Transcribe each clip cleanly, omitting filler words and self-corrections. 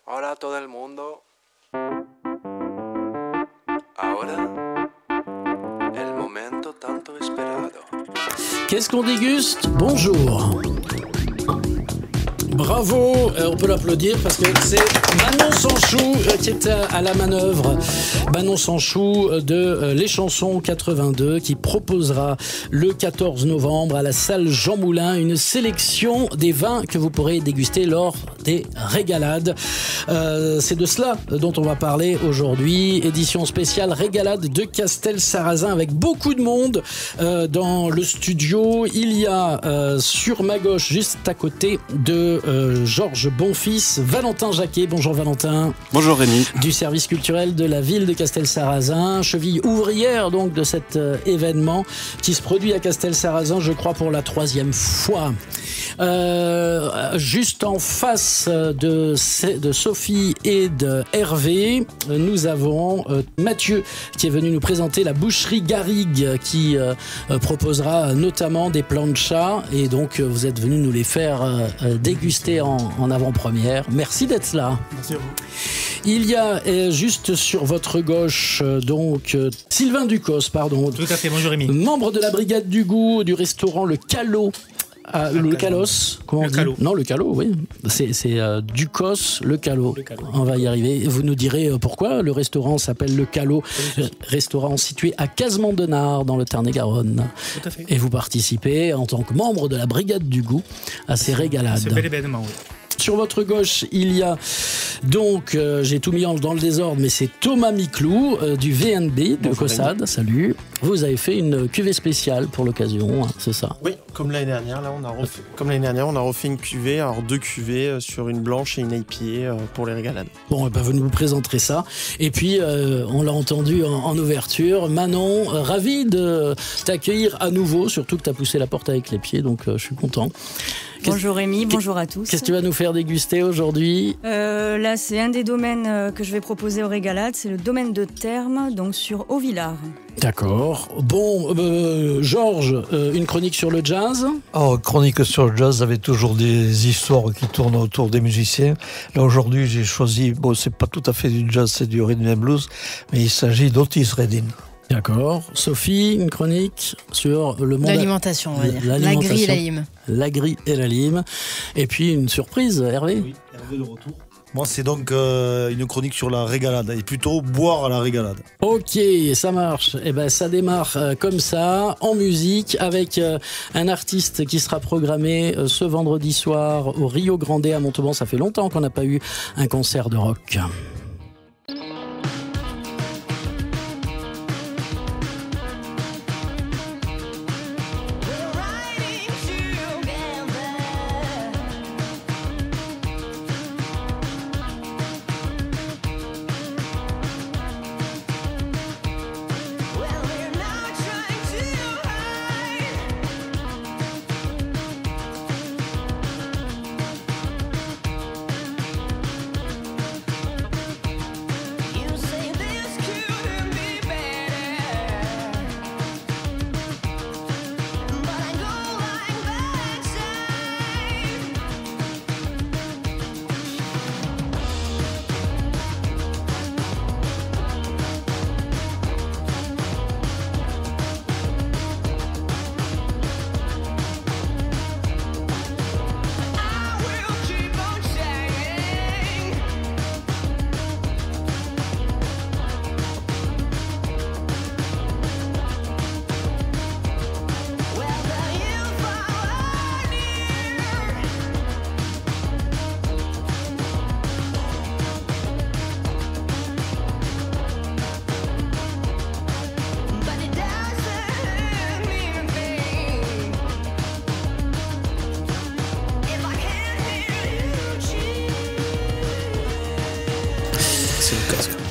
Hola a todo el mundo. Ahora, el momento tanto esperado. Qu'est-ce qu'on déguste? Bonjour. Bravo, on peut l'applaudir parce que c'est Manon Sanchou qui est à la manœuvre. Manon Sanchou de Les Chansons 82 qui proposera le 14 novembre à la salle Jean Moulin une sélection des vins que vous pourrez déguster lors des régalades. C'est de cela dont on va parler aujourd'hui. Édition spéciale régalade de Castelsarrasin avec beaucoup de monde dans le studio. Il y a sur ma gauche, juste à côté de Georges Bonfils, Valentin Jacquet. Bonjour Valentin. Bonjour Rémi. Du service culturel de la ville de Castelsarrasin, cheville ouvrière donc de cet événement qui se produit à Castelsarrasin, je crois pour la 3e fois. Juste en face de Sophie et de Hervé, nous avons Mathieu qui est venu nous présenter la boucherie Garrigue qui proposera notamment des planchas et donc vous êtes venu nous les faire déguster en avant-première. Merci d'être là. Merci à vous. Il y a juste sur votre gauche donc Sylvain Ducos, pardon. Tout à fait, bonjour Rémi. Membre de la brigade du goût du restaurant Le Calot. Le Calos, comment on dit ? Non, le Calot, oui. C'est Ducos, le Calot. On va y arriver. Vous nous direz pourquoi le restaurant s'appelle Le Calot, restaurant situé à Casemont-Denard dans le Tarn-et-Garonne. Tout à fait. Et vous participez en tant que membre de la brigade du goût à ces régalades. C'est un bel événement, oui. Sur votre gauche, il y a donc, j'ai tout mis dans le désordre, mais c'est Thomas Miclou du VNB de Caussade. Salut. Vous avez fait une cuvée spéciale pour l'occasion, hein, c'est ça? Oui, comme l'année dernière, là, on a refait une cuvée, alors 2 cuvées sur une blanche et une IPA pour les régalades. Bon, vous nous présenterez ça. Et puis, on l'a entendu en ouverture. Manon, ravi de t'accueillir à nouveau, surtout que tu as poussé la porte avec les pieds, donc je suis content. Bonjour Rémi, bonjour à tous. Qu'est-ce que tu vas nous faire déguster aujourd'hui? Là, c'est un des domaines que je vais proposer aux régalades, c'est le domaine de Termes, donc sur Haut-Villard. D'accord. Bon, Georges, une chronique sur le jazz? Chronique sur le jazz avec toujours des histoires qui tournent autour des musiciens. Là, aujourd'hui, j'ai choisi, c'est pas tout à fait du jazz, c'est du rhythm and blues, mais il s'agit d'Otis Redding. D'accord. Sophie, une chronique sur le monde... L'alimentation, on va dire. La grille et la lime. La grille et la lime. Et puis une surprise, Hervé. Oui, Hervé de retour. Moi, c'est donc une chronique sur la régalade, et plutôt boire à la régalade. Ok, ça marche. Eh ben, ça démarre comme ça, en musique, avec un artiste qui sera programmé ce vendredi soir au Rio Grande à Montauban. Ça fait longtemps qu'on n'a pas eu un concert de rock.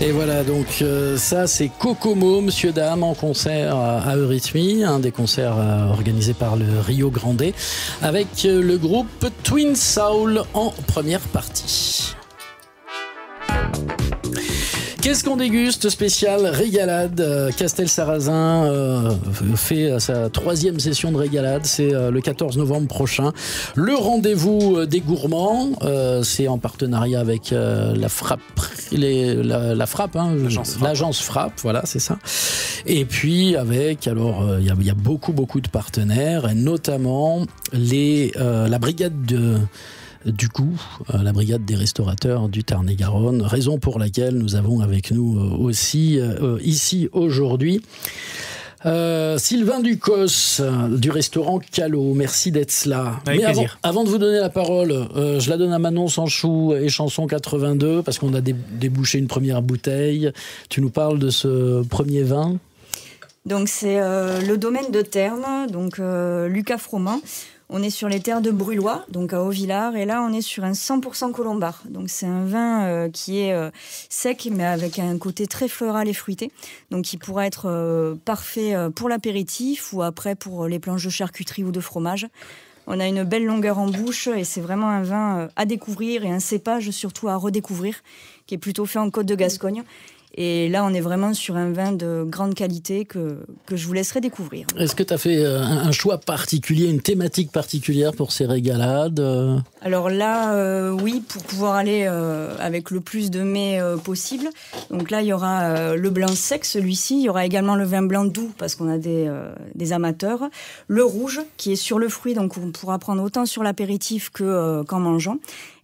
Et voilà, donc ça c'est Kokomo, Monsieur Dame, en concert à Eurythmie, un des concerts organisés par le Rio Grande, avec le groupe Twin Soul en première partie. Qu'est-ce qu'on déguste spécial régalade? Castel-Sarrazin fait sa 3e session de régalade. C'est le 14 novembre prochain. Le rendez-vous des gourmands. C'est en partenariat avec la Frappe, l'agence Frappe. Voilà, c'est ça. Et puis avec, alors il y a beaucoup de partenaires, et notamment la brigade du goût, la brigade des restaurateurs du Tarn-et-Garonne, raison pour laquelle nous avons avec nous aussi ici aujourd'hui Sylvain Ducos du restaurant Callot. Merci d'être là. Avec plaisir. Avant de vous donner la parole, je la donne à Manon Sanchou et Chanson 82 parce qu'on a débouché une première bouteille. Tu nous parles de ce premier vin? Donc c'est le domaine de Terme, donc Lucas Froment. On est sur les terres de Brulois, donc à Haut-Villard, et là on est sur un 100% colombard. Donc c'est un vin qui est sec, mais avec un côté très floral et fruité. Donc qui pourra être parfait pour l'apéritif ou après pour les planches de charcuterie ou de fromage. On a une belle longueur en bouche et c'est vraiment un vin à découvrir et un cépage surtout à redécouvrir, qui est plutôt fait en Côte de Gascogne. Et là, on est vraiment sur un vin de grande qualité que je vous laisserai découvrir. Est-ce que tu as fait un choix particulier, une thématique particulière pour ces régalades? Alors là, oui, pour pouvoir aller avec le plus de mets possible. Donc là, il y aura le blanc sec, celui-ci. Il y aura également le vin blanc doux, parce qu'on a des amateurs. Le rouge, qui est sur le fruit, donc on pourra prendre autant sur l'apéritif qu'en mangeant.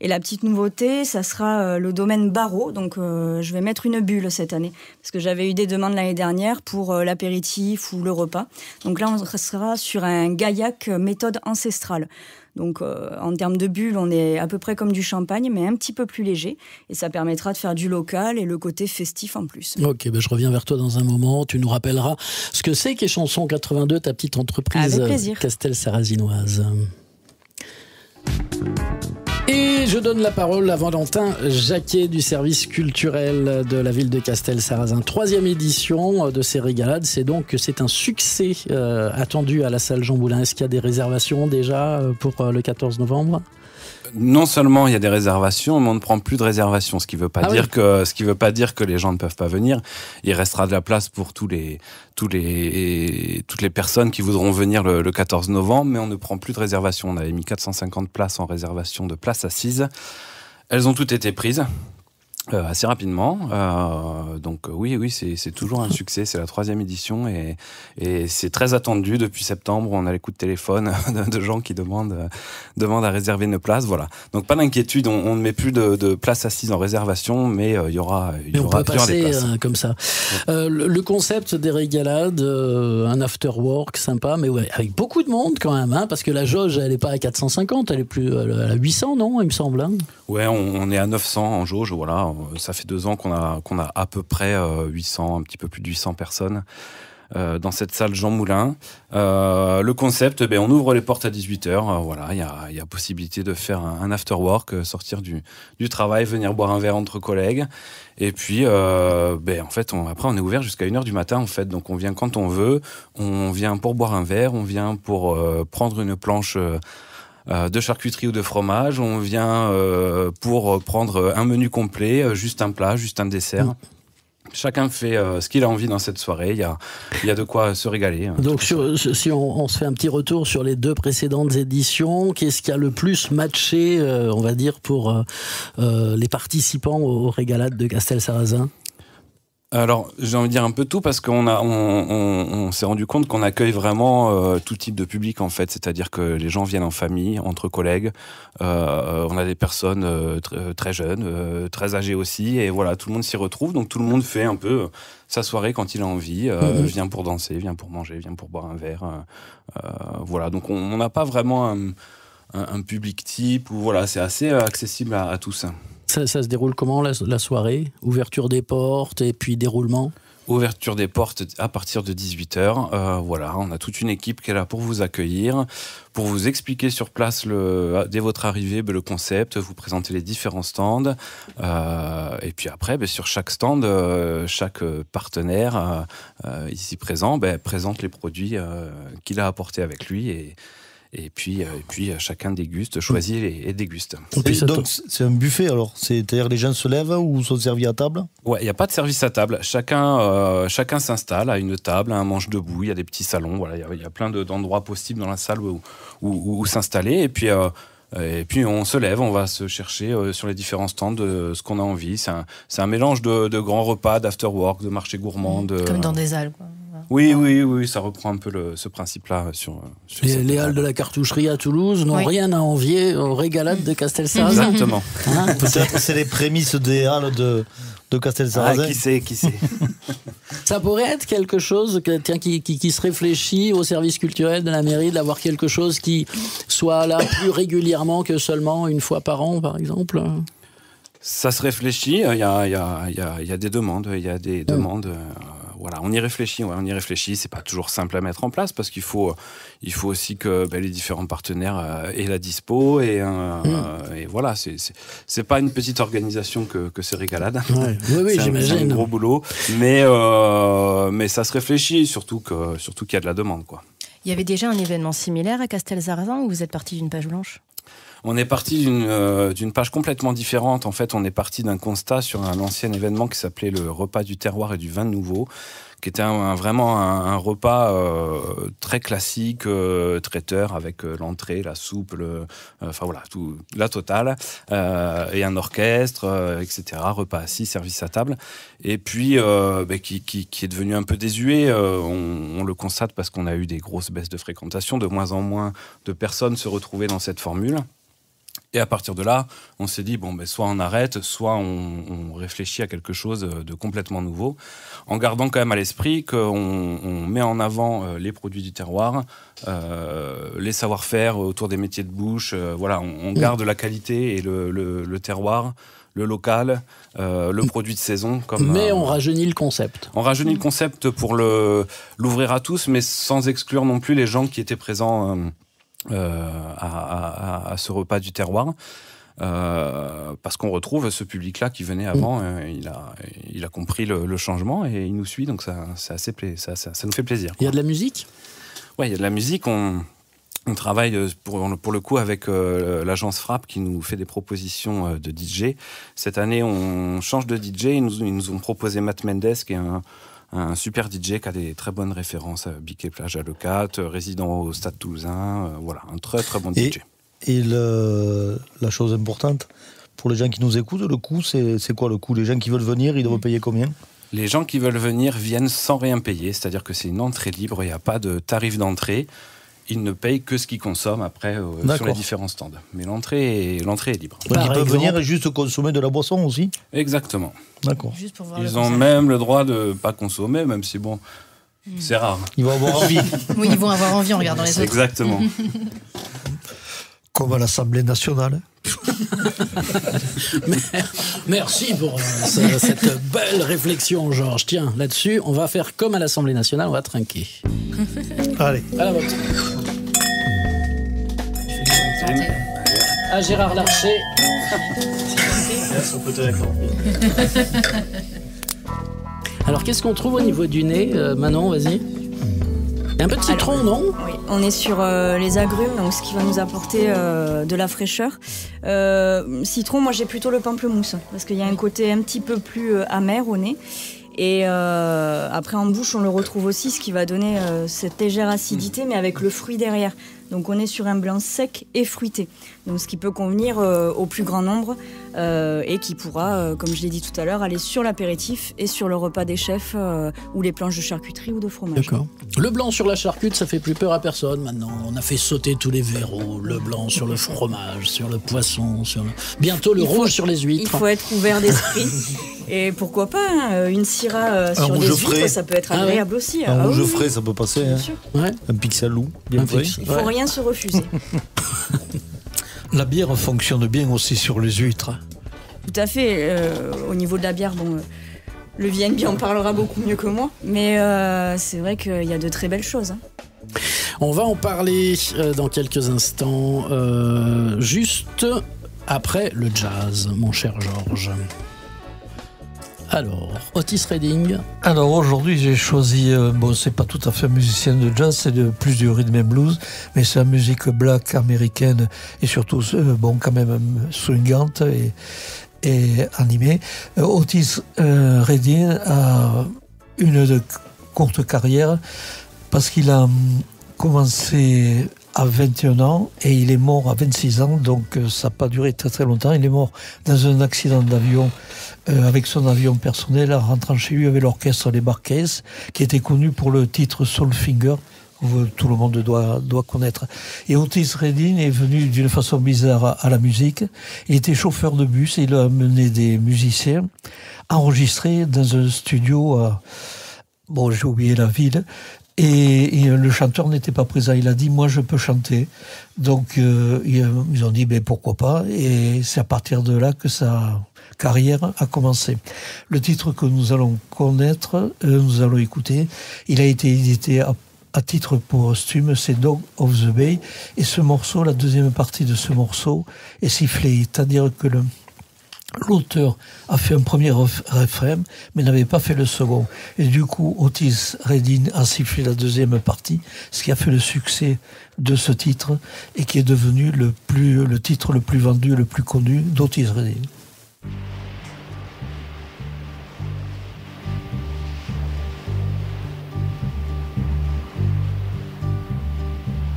Et la petite nouveauté, ça sera le domaine Barreau. Donc je vais mettre une bulle cette année, parce que j'avais eu des demandes l'année dernière pour l'apéritif ou le repas. Donc là, on sera sur un gaillac méthode ancestrale. Donc en termes de bulles, on est à peu près comme du champagne, mais un petit peu plus léger. Et ça permettra de faire du local et le côté festif en plus. Ok, je reviens vers toi dans un moment. Tu nous rappelleras ce que c'est qu'est Chanson 82, ta petite entreprise castel-sarrazinoise. Et je donne la parole à Valentin Jacquet du service culturel de la ville de Castel-Sarrazin. 3e édition de ces régalades. C'est un succès attendu à la salle Jean Moulin. Est-ce qu'il y a des réservations déjà pour le 14 novembre ? Non seulement il y a des réservations, mais on ne prend plus de réservations, ce qui veut pas dire que les gens ne peuvent pas venir. Il restera de la place pour toutes les personnes qui voudront venir le 14 novembre, mais on ne prend plus de réservations. On avait mis 450 places en réservation de places assises. Elles ont toutes été prises. Assez rapidement, donc oui, c'est toujours un succès. C'est la 3e édition et c'est très attendu depuis septembre. On a les coups de téléphone de gens qui demandent à réserver une place. Voilà. Donc pas d'inquiétude, on ne met plus de places assises en réservation, mais il y aura on peut passer comme ça. Le concept des régalades, un after work sympa, mais ouais, avec beaucoup de monde quand même, hein, parce que la jauge elle est pas à 450, elle est plus à 800, non, il me semble. Hein. Ouais, on est à 900 en jauge, voilà. Ça fait 2 ans qu'on a à peu près 800, un petit peu plus de 800 personnes dans cette salle Jean Moulin. Le concept, on ouvre les portes à 18h. Voilà, il y a possibilité de faire un after work, sortir du travail, venir boire un verre entre collègues. Et puis, en fait, après, on est ouvert jusqu'à 1h du matin, en fait. Donc, on vient quand on veut. On vient pour boire un verre. On vient pour prendre une planche de charcuterie ou de fromage, on vient pour prendre un menu complet, juste un plat, juste un dessert. Chacun fait ce qu'il a envie dans cette soirée, il y a de quoi se régaler. Donc si on se fait un petit retour sur les 2 précédentes éditions, qu'est-ce qui a le plus matché, on va dire, pour les participants aux régalades de Castel-Sarrazin ? Alors, j'ai envie de dire un peu tout parce on s'est rendu compte qu'on accueille vraiment tout type de public en fait, c'est-à-dire que les gens viennent en famille, entre collègues. On a des personnes très jeunes, très âgées aussi, et voilà, tout le monde s'y retrouve. Donc tout le monde fait un peu sa soirée quand il a envie. Vient pour danser, vient pour manger, vient pour boire un verre. Voilà, donc on n'a pas vraiment un public type. Ou voilà, c'est assez accessible à tous. Ça se déroule comment la soirée ? Ouverture des portes et puis déroulement ? Ouverture des portes à partir de 18h. Voilà, on a toute une équipe qui est là pour vous accueillir, pour vous expliquer sur place dès votre arrivée le concept, vous présenter les différents stands. Et puis après, sur chaque stand, chaque partenaire ici présent présente les produits qu'il a apportés avec lui. Et puis chacun déguste, choisit et déguste. Donc c'est un buffet alors, c'est-à-dire les gens se lèvent ou sont servis à table? Ouais, il n'y a pas de service à table. Chacun s'installe à une table, à un manche debout. Il y a des petits salons. Voilà, il y a plein d'endroits possibles dans la salle où s'installer. Et puis on se lève, on va se chercher sur les différents stands de ce qu'on a envie. C'est un mélange de grands repas, d'afterwork, de marché gourmand. Comme dans des halles, quoi. Oui, ça reprend un peu ce principe-là. Sur les halles de la cartoucherie à Toulouse n'ont rien à envier aux régalades de Castelsarrasin. Exactement. Peut-être c'est les prémices des halles de Castelsarrasin. Qui sait. Ça pourrait être quelque chose qui se réfléchit au service culturel de la mairie, d'avoir quelque chose qui soit là plus régulièrement que seulement une fois par an, par exemple. Ça se réfléchit. Il y a des demandes. Voilà, on y réfléchit. C'est pas toujours simple à mettre en place parce qu'il faut aussi que les différents partenaires aient la dispo et voilà, c'est pas une petite organisation que ces régalades. Ouais. Oui, j'imagine. C'est un gros boulot, mais ça se réfléchit, surtout qu'il y a de la demande, quoi. Il y avait déjà un événement similaire à Castelsarrasin ou vous êtes parti d'une page blanche? On est parti d'une page complètement différente. En fait, on est parti d'un constat sur un ancien événement qui s'appelait le repas du terroir et du vin nouveau, qui était vraiment un repas très classique, traiteur, avec l'entrée, la soupe, tout, la totale, et un orchestre, etc. Repas assis, service à table. Et puis, qui est devenu un peu désuet. On le constate parce qu'on a eu des grosses baisses de fréquentation, de moins en moins de personnes se retrouvaient dans cette formule. Et à partir de là, on s'est dit, soit on arrête, soit on réfléchit à quelque chose de complètement nouveau, en gardant quand même à l'esprit qu'on met en avant les produits du terroir, les savoir-faire autour des métiers de bouche. On garde la qualité et le terroir, le local, le produit de saison. Mais on rajeunit le concept. On rajeunit le concept pour l'ouvrir à tous, mais sans exclure non plus les gens qui étaient présents à ce repas du terroir, parce qu'on retrouve ce public-là qui venait avant, il a compris le changement et il nous suit, donc ça nous fait plaisir, quoi. Il y a de la musique ? Ouais, il y a de la musique. On travaille pour le coup avec l'agence Frappe qui nous fait des propositions de DJ. Cette année, on change de DJ. Ils nous ont proposé Matt Mendes, qui est un super DJ qui a des très bonnes références à Biquet Plage à Leucate, résident au Stade Toulousain, un très très bon DJ. Et la chose importante, pour les gens qui nous écoutent, le coût, c'est quoi le coût? Les gens qui veulent venir, ils doivent payer combien? Les gens qui veulent venir viennent sans rien payer, c'est-à-dire que c'est une entrée libre, il n'y a pas de tarif d'entrée. Ils ne payent que ce qu'ils consomment après sur les différents stands. Mais l'entrée est libre. Donc ils peuvent venir et juste consommer de la boisson aussi? Exactement. D'accord. Ils ont même le droit de ne pas consommer, même si c'est rare. Ils vont avoir envie. Oui, ils vont avoir envie en regardant les autres. Exactement. Comme à l'Assemblée nationale. Merci pour cette belle réflexion, Georges. Tiens, là-dessus, on va faire comme à l'Assemblée nationale, on va trinquer. Allez. À la vôtre. À Gérard Larcher. Alors, qu'est-ce qu'on trouve au niveau du nez, Manon, vas-y. Un peu de citron, non ? Oui, on est sur les agrumes, donc ce qui va nous apporter de la fraîcheur. Citron, moi j'ai plutôt le pamplemousse, parce qu'il y a un côté un petit peu plus amer au nez. Et après en bouche, on le retrouve aussi, ce qui va donner cette légère acidité, mais avec le fruit derrière. Donc on est sur un blanc sec et fruité. Donc ce qui peut convenir au plus grand nombre et qui pourra, comme je l'ai dit tout à l'heure, aller sur l'apéritif et sur le repas des chefs ou les planches de charcuterie ou de fromage. D'accord. Le blanc sur la charcute, ça fait plus peur à personne maintenant. On a fait sauter tous les verrous. Le blanc sur le fromage, sur le poisson, bientôt le rouge sur les huîtres. Il faut être ouvert d'esprit. Et pourquoi pas, une syrah sur des huîtres, ça peut être agréable aussi. Un rouge frais, ça peut passer. Ouais. Un pixel loup, bien frais. Il ne faut rien se refuser. La bière fonctionne bien aussi sur les huîtres. Tout à fait. Au niveau de la bière, le VNB en parlera beaucoup mieux que moi. Mais c'est vrai qu'il y a de très belles choses. On va en parler dans quelques instants, juste après le jazz, mon cher Georges. Alors, Otis Redding. Alors aujourd'hui j'ai choisi, c'est pas tout à fait un musicien de jazz, c'est plus du rhythm and blues, mais c'est la musique black américaine et surtout quand même swingante et animée. Otis Redding a une courte carrière parce qu'il a commencé à 21 ans et il est mort à 26 ans, donc ça n'a pas duré très très longtemps. Il est mort dans un accident d'avion avec son avion personnel en rentrant chez lui avec l'orchestre Les Bar-Kays, qui était connu pour le titre Soulfinger, que tout le monde doit connaître. Et Otis Redding est venu d'une façon bizarre à la musique. Il était chauffeur de bus et il a amené des musiciens enregistrés dans un studio à... j'ai oublié la ville. Et le chanteur n'était pas présent. Il a dit, moi, je peux chanter. Donc, ils ont dit, pourquoi pas. Et c'est à partir de là que sa carrière a commencé. Le titre que nous allons connaître, nous allons écouter, il a été édité à titre posthume, c'est Dog of the Bay. Et ce morceau, la deuxième partie de ce morceau, est sifflée. C'est-à-dire que l'auteur a fait un premier refrain, mais n'avait pas fait le second. Et du coup, Otis Redding a sifflé la deuxième partie, ce qui a fait le succès de ce titre et qui est devenu le titre le plus vendu, le plus connu d'Otis Redding.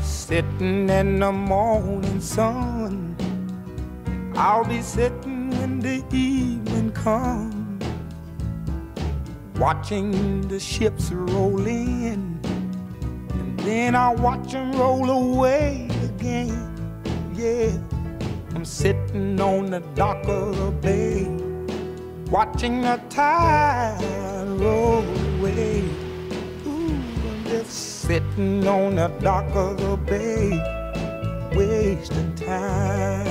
Sitting in the morning sun, I'll be sitting when the evening comes, watching the ships roll in, and then I'll watch them roll away again. Yeah, I'm sitting on the dock of the bay, watching the tide roll away. Ooh, I'm just sitting on the dock of the bay, wasting time.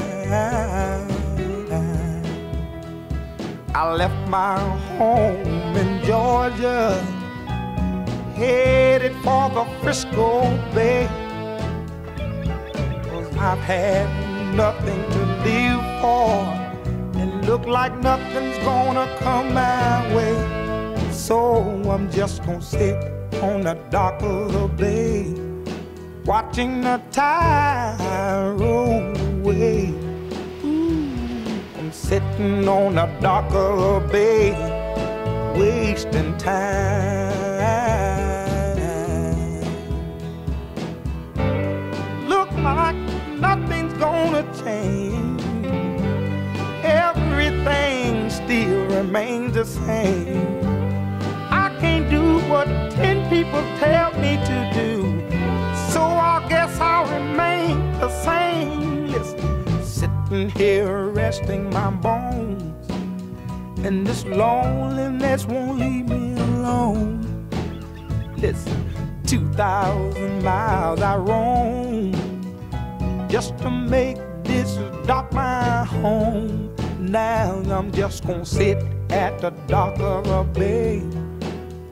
I left my home in Georgia, headed for the Frisco Bay, 'cause I've had nothing to live for, and look like nothing's gonna come my way. So I'm just gonna sit on the dock of the bay, watching the tide roll away. Sitting on the dock of the bay, wasting time. Look like nothing's gonna change, everything still remains the same. I can't do what 10 people tell me to do, so I guess I'll remain the same. Listen, sitting here resting my bones, and this loneliness won't leave me alone. Listen, 2,000 miles I roam just to make this dock my home. Now I'm just gonna sit at the dock of a bay,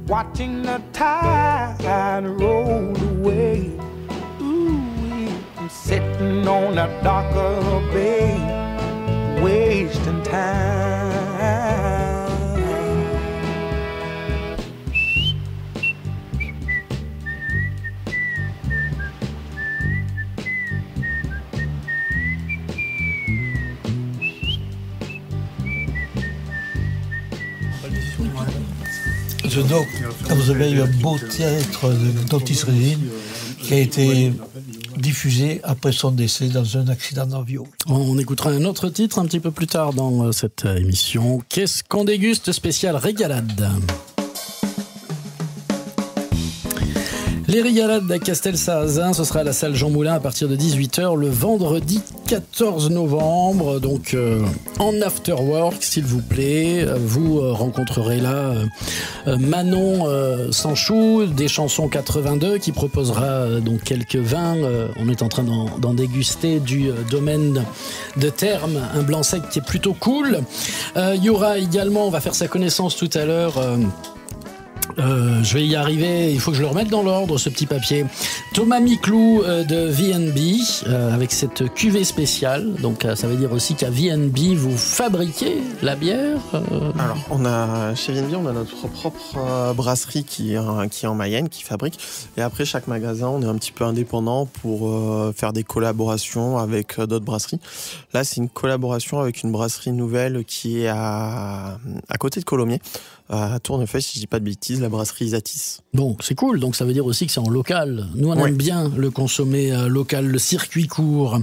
watching the tide roll away. Sitting on the dock of a bay, wasting time. The Dog of the Bay, un beau titre d'Otis Redding qui a été diffusé après son décès dans un accident d'avion. On écoutera un autre titre un petit peu plus tard dans cette émission. Qu'est-ce qu'on déguste spécial régalade? Les régalades à Castelsarrasin, ce sera à la salle Jean Moulin à partir de 18h le vendredi 14 novembre. Donc en afterwork, s'il vous plaît, vous rencontrerez là Manon Sanchou des chansons 82 qui proposera donc quelques vins. On est en train d'en déguster du domaine de Terme, un blanc sec qui est plutôt cool. Il y aura également, on va faire sa connaissance tout à l'heure, Je vais y arriver, il faut que je le remette dans l'ordre, ce petit papier. Thomas Miclou de VNB, avec cette cuvée spéciale. Donc ça veut dire aussi qu'à VNB, vous fabriquez la bière Alors, chez VNB, on a notre propre brasserie qui est en Mayenne, qui fabrique. Et après, chaque magasin, on est un petit peu indépendant pour faire des collaborations avec d'autres brasseries. Là, c'est une collaboration avec une brasserie nouvelle qui est à côté de Colomiers, à Tournefeuille, si je dis pas de bêtises, la brasserie Isatis. Bon, c'est cool, donc ça veut dire aussi que c'est en local. Nous, on aime bien le consommer local, le circuit court.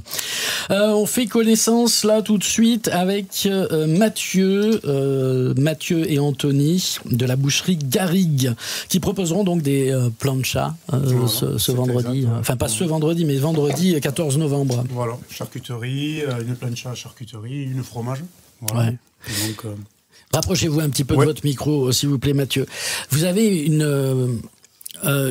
On fait connaissance là tout de suite avec Mathieu et Anthony de la boucherie Garrigue, qui proposeront donc des planchas ce vendredi. Exact, enfin, pas ce vendredi, mais vendredi 14 novembre. Voilà, charcuterie, une plancha charcuterie, une fromage. Voilà. Ouais. Donc, rapprochez-vous un petit peu de votre micro, s'il vous plaît, Mathieu. Vous avez une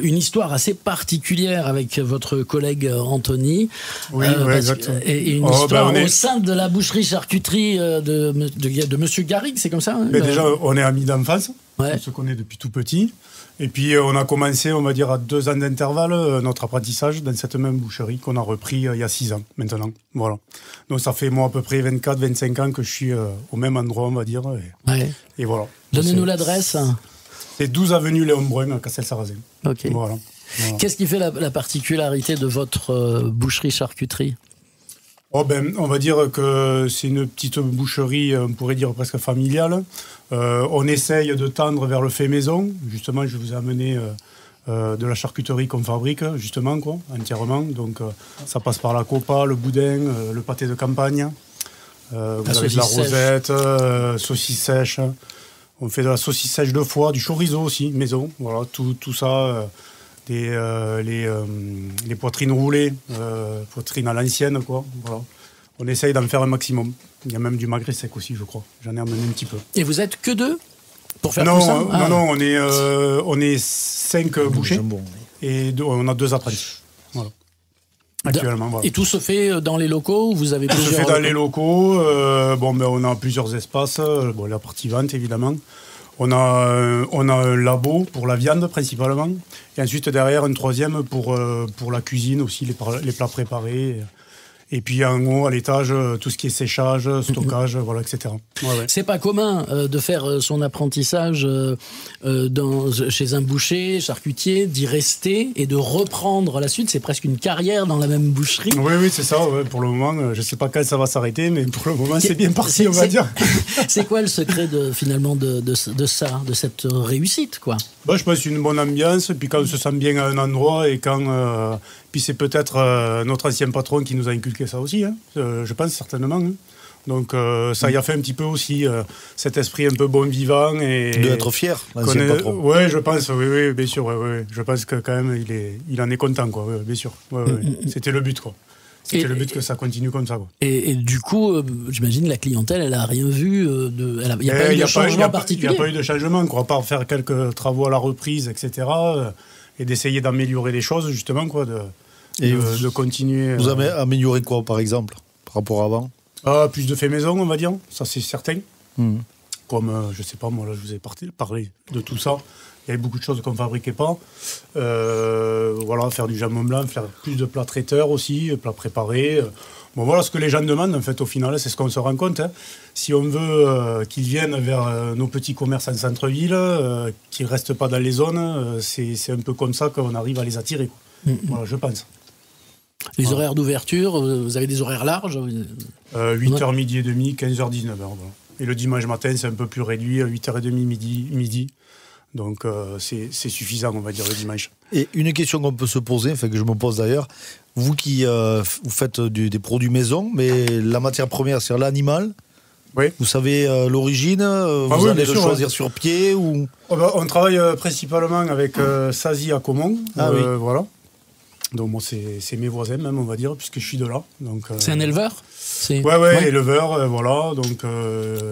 histoire assez particulière avec votre collègue Anthony. Oui, exactement. Et une histoire au sein de la boucherie-charcuterie de Monsieur Garrigue, c'est comme ça mais déjà, on est amis d'enfance. On se connaît depuis tout petit. Et puis, on a commencé, on va dire, à 2 ans d'intervalle, notre apprentissage dans cette même boucherie qu'on a repris il y a 6 ans, maintenant. Voilà. Donc, ça fait, moi, à peu près 24-25 ans que je suis au même endroit, on va dire. Et voilà. Donnez-nous l'adresse. C'est 12 avenue Léon Brun, à Castel-Sarrazin. Ok. Voilà. Qu'est-ce qui fait la particularité de votre boucherie-charcuterie ? On va dire que c'est une petite boucherie, on pourrait dire presque familiale. On essaye de tendre vers le fait maison. Justement, je vous ai amené de la charcuterie qu'on fabrique, justement, entièrement. Donc, ça passe par la copa, le boudin, le pâté de campagne. Vous avez de la rosette, saucisse sèche. On fait de la saucisse sèche de foie, du chorizo aussi, maison. Voilà, tout ça. Les poitrines roulées, poitrines à l'ancienne, quoi. Voilà. On essaye d'en faire un maximum. Il y a même du magret sec aussi, je crois. J'en ai amené un petit peu. Et vous êtes que 2 pour faire tout ça ? Non, on est 5 bouchers et on a 2 apprentis. Voilà. Actuellement, voilà. Et tout se fait dans les locaux ? Vous avez plusieurs... Tout se fait dans les locaux. On a plusieurs espaces. La partie vente, évidemment. On a un labo pour la viande principalement, et ensuite derrière un troisième pour la cuisine aussi, les plats préparés. Et puis en haut, à l'étage, tout ce qui est séchage, stockage, voilà, etc. C'est pas commun de faire son apprentissage chez un boucher, charcutier, d'y rester et de reprendre la suite. C'est presque une carrière dans la même boucherie. Oui, c'est ça. Pour le moment, je sais pas quand ça va s'arrêter, mais pour le moment, c'est bien parti, on va dire. C'est quoi le secret finalement de ça, de cette réussite, quoi ? Je pense que c'est une bonne ambiance, puis quand on se sent bien à un endroit, et quand... Puis c'est peut-être notre ancien patron qui nous a inculqué ça aussi, je pense certainement. Donc ça y a fait un petit peu aussi cet esprit un peu bon vivant. Et de être fier, l'ancien patron. Oui, je pense, oui, bien sûr. Oui. Je pense que quand même, il en est content, quoi, bien sûr. C'était le but, quoi. C'était le but que ça continue comme ça, quoi. Et du coup, j'imagine la clientèle, elle n'a rien vu. Il n'y a pas eu de changement particulier. Il n'y a pas eu de changement, quoi, à part faire quelques travaux à la reprise, etc. Et d'essayer d'améliorer les choses, justement, quoi, de continuer. Vous avez amélioré quoi, par exemple, par rapport à avant ? Plus de fait maison, on va dire, ça c'est certain. Comme, je sais pas, moi, là, je vous ai parlé de tout ça. Il y avait beaucoup de choses qu'on ne fabriquait pas. Faire du jambon blanc, faire plus de plats traiteurs aussi, plats préparés. Voilà ce que les gens demandent, en fait, au final, c'est ce qu'on se rend compte. Si on veut qu'ils viennent vers nos petits commerces en centre-ville, qu'ils ne restent pas dans les zones, c'est un peu comme ça qu'on arrive à les attirer, quoi. Voilà, je pense. Les horaires d'ouverture, vous avez des horaires larges ? 8h, midi et demi, 15h, 19h. Voilà. Et le dimanche matin, c'est un peu plus réduit, 8h30, midi. Donc c'est suffisant, on va dire, le dimanche. Et une question qu'on peut se poser, que je me pose d'ailleurs, vous qui vous faites des produits maison, mais la matière première, c'est l'animal. Oui. Vous savez l'origine, vous allez le choisir sur pied ou... On travaille principalement avec Sazy à Caumont. Voilà. Donc moi, c'est mes voisins même, on va dire, puisque je suis de là. C'est un éleveur ? Éleveur, voilà. Donc,